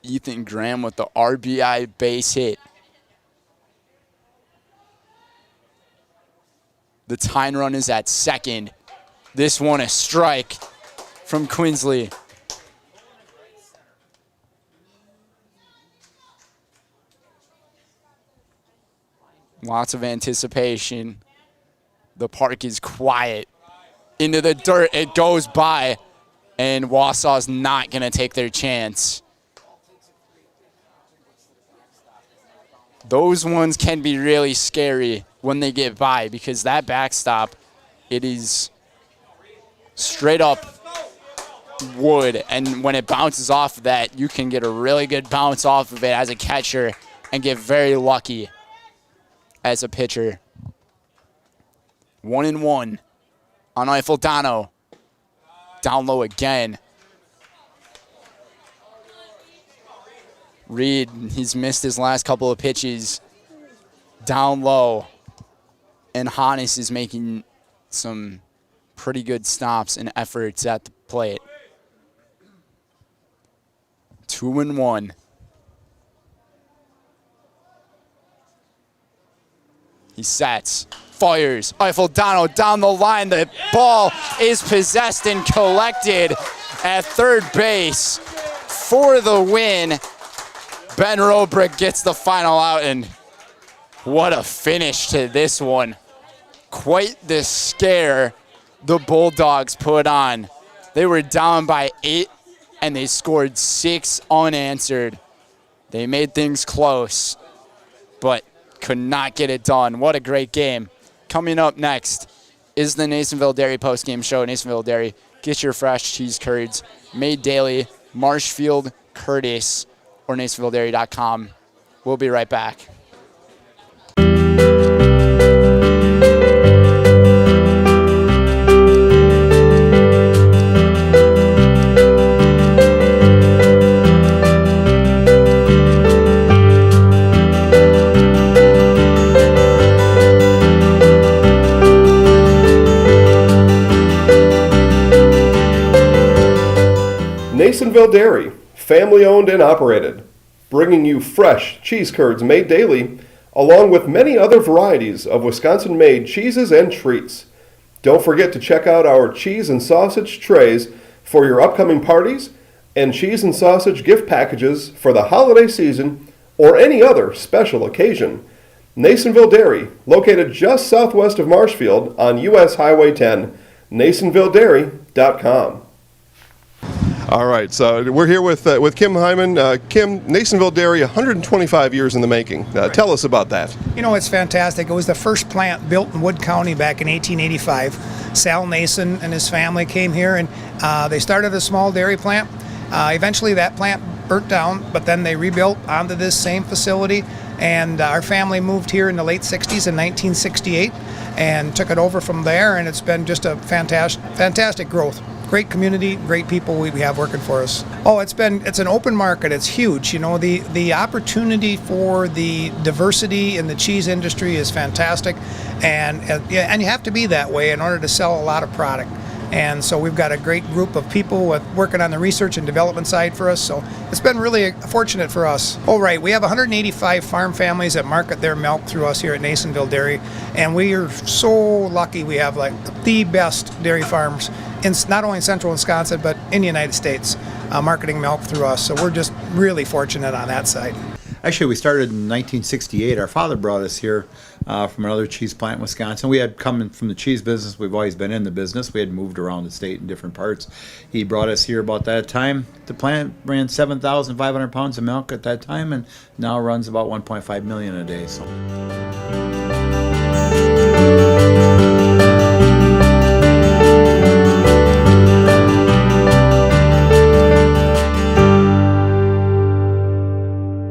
Ethan Graham with the RBI base hit. The tying run is at second. This one a strike from Quinsley. Lots of anticipation. The park is quiet. Into the dirt, it goes by, and Wausau's not going to take their chance. Those ones can be really scary when they get by, because that backstop, it is straight up wood, and when it bounces off of that, you can get a really good bounce off of it as a catcher and get very lucky as a pitcher. 1-1 on Eiffeldano. Down low again. Reed, he's missed his last couple of pitches. Down low. And Hannes is making some pretty good stops and efforts at the plate. 2-1. He sets, fires, Eiffeldano down the line. The ball is possessed and collected at third base for the win. Ben Robrick gets the final out, and what a finish to this one. Quite the scare the Bulldogs put on. They were down by 8, and they scored 6 unanswered. They made things close, but could not get it done. What a great game. Coming up next is the Nasonville Dairy postgame show. Nasonville Dairy, get your fresh cheese curds made daily. Marshfield, Curtis, or NasonvilleDairy.com. We'll be right back. Nasonville Dairy, family owned and operated, bringing you fresh cheese curds made daily, along with many other varieties of Wisconsin-made cheeses and treats. Don't forget to check out our cheese and sausage trays for your upcoming parties and cheese and sausage gift packages for the holiday season or any other special occasion. Nasonville Dairy, located just southwest of Marshfield on US Highway 10, NasonvilleDairy.com. All right, so we're here with Kim Hyman. Kim, Nasonville Dairy, 125 years in the making. Tell us about that. You know, it's fantastic. It was the first plant built in Wood County back in 1885. Sal Nason and his family came here, and they started a small dairy plant. Eventually that plant burnt down, but then they rebuilt onto this same facility, and our family moved here in the late 60s in 1968 and took it over from there, and it's been just a fantastic growth. Great community, great people we have working for us. Oh, it's an open market. It's huge. You know, the opportunity for the diversity in the cheese industry is fantastic, and you have to be that way in order to sell a lot of product. And so we've got a great group of people working on the research and development side for us. So it's been really fortunate for us. Oh, right. We have 185 farm families that market their milk through us here at Nasonville Dairy. And we are so lucky we have like the best dairy farms in not only central Wisconsin, but in the United States, marketing milk through us. So we're just really fortunate on that side. Actually, we started in 1968. Our father brought us here from another cheese plant in Wisconsin. We had come from the cheese business. We've always been in the business. We had moved around the state in different parts. He brought us here about that time. The plant ran 7,500 pounds of milk at that time, and now runs about 1.5 million a day. So.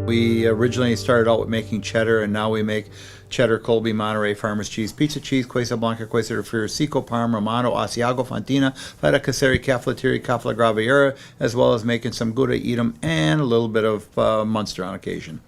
We originally started out with making cheddar, and now we make cheddar, Colby, Monterey, Farmers cheese, pizza cheese, Quesa Blanca, Quesa de Friar, Seco, Parma, Romano, Asiago, Fontina, Feta Caseri, Caflateri, Cafla Graviera, as well as making some Gouda Edam and a little bit of Munster on occasion.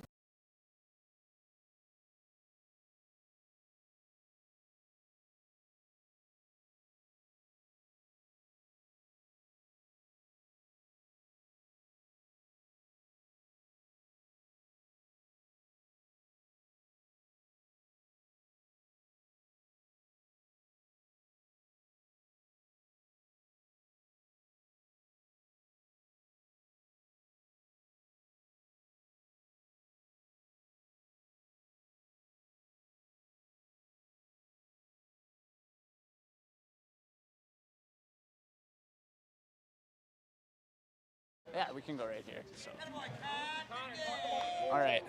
Yeah, we can go right here. So. All right.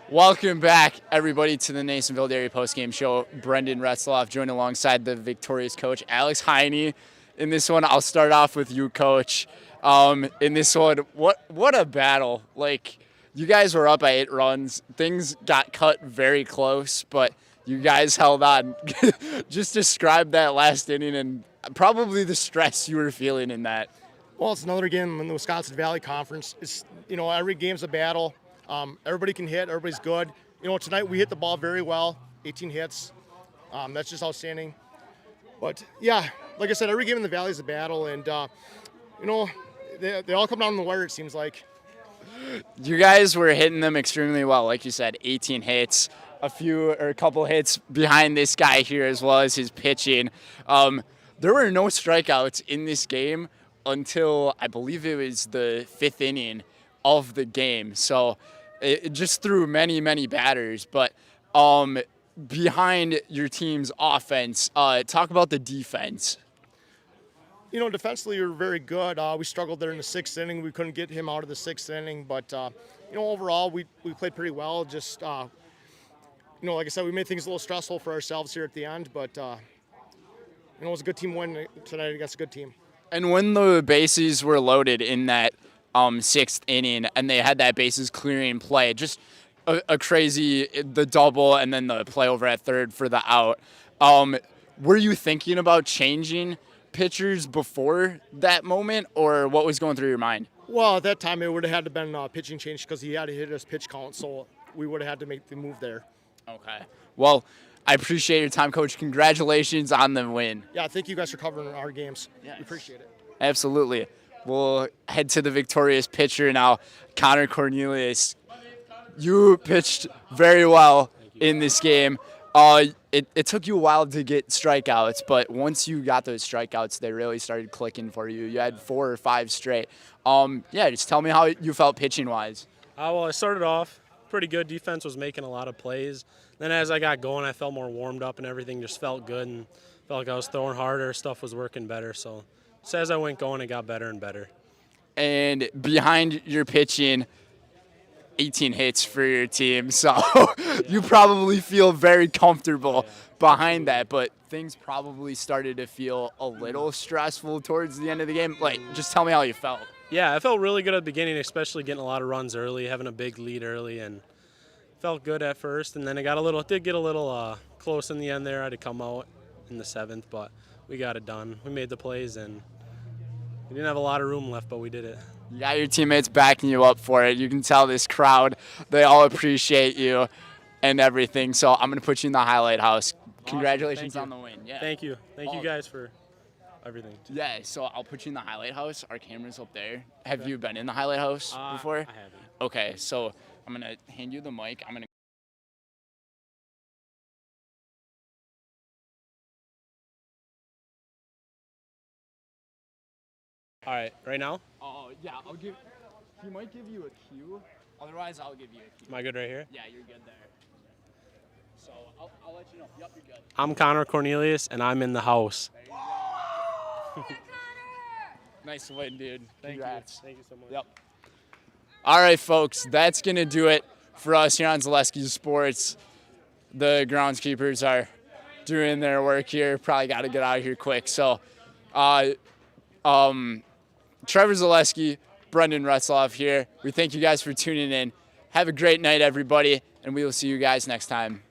Welcome back, everybody, to the Nasonville Dairy postgame show. Brendan Retzloff joined alongside the victorious coach, Alex Heine. In this one, I'll start off with you, Coach. In this one, what a battle. Like, you guys were up by 8 runs. Things got cut very close, but you guys held on. Just describe that last inning and probably the stress you were feeling in that. Well, it's another game in the Wisconsin Valley Conference. It's, every game's a battle. Everybody can hit. Everybody's good. Tonight we hit the ball very well. 18 hits. That's just outstanding. But, yeah, like I said, every game in the Valley is a battle. And, they all come down to the wire, it seems like. You guys were hitting them extremely well. Like you said, 18 hits, a couple hits behind this guy here as well as his pitching. There were no strikeouts in this game until I believe it was the 5th inning of the game. So it just threw many, many batters. But behind your team's offense, talk about the defense. Defensively, we were very good. We struggled there in the 6th inning. We couldn't get him out of the 6th inning. But, overall, we played pretty well. Just, like I said, we made things a little stressful for ourselves here at the end. But, it was a good team win tonight against a good team. And when the bases were loaded in that 6th inning and they had that bases clearing play, just a crazy, the double and then the play over at third for the out. Were you thinking about changing pitchers before that moment, or what was going through your mind? Well, at that time it would have had to been a pitching change because he had to hit his pitch count, so we would have had to make the move there. Okay. Well, I appreciate your time, Coach. Congratulations on the win. Yeah, thank you guys for covering our games. Yes. We appreciate it. Absolutely. We'll head to the victorious pitcher now, Connor Cornelius. You pitched very well in this game. It took you a while to get strikeouts, but once you got those strikeouts, they really started clicking for you. You had 4 or 5 straight. Just tell me how you felt pitching-wise. Well, I started off pretty good. Defense was making a lot of plays. Then as I got going, I felt more warmed up and everything just felt good and felt like I was throwing harder. Stuff was working better. So as I went going, it got better and better. And behind your pitching, 18 hits for your team. So you probably feel very comfortable behind that. But things probably started to feel a little stressful towards the end of the game. Like, just tell me how you felt. Yeah, I felt really good at the beginning, especially getting a lot of runs early, having a big lead early, and felt good at first. And then it did get a little close in the end there. I had to come out in the 7th, but we got it done. We made the plays, and we didn't have a lot of room left, but we did it. You got your teammates backing you up for it. You can tell this crowd, they all appreciate you and everything. So I'm going to put you in the highlight house. Congratulations on the win. Yeah. Thank you. Thank you guys for everything. Yeah, so I'll put you in the highlight house. Our camera's up there. Have you been in the highlight house before? I haven't. Okay, so I'm going to hand you the mic. I'm going to All right, right now? Yeah, he might give you a cue. Otherwise, I'll give you a cue. Am I good right here? Yeah, you're good there. So I'll let you know. Yep, you're good. I'm Connor Cornelius, and I'm in the house. Nice win, dude. Congrats. Thank you so much. Yep. All right, folks, that's going to do it for us here on Zaleski Sports. The groundskeepers are doing their work here. Probably got to get out of here quick. So, Trevor Zaleski, Brendan Retzloff here. We thank you guys for tuning in. Have a great night, everybody, and we will see you guys next time.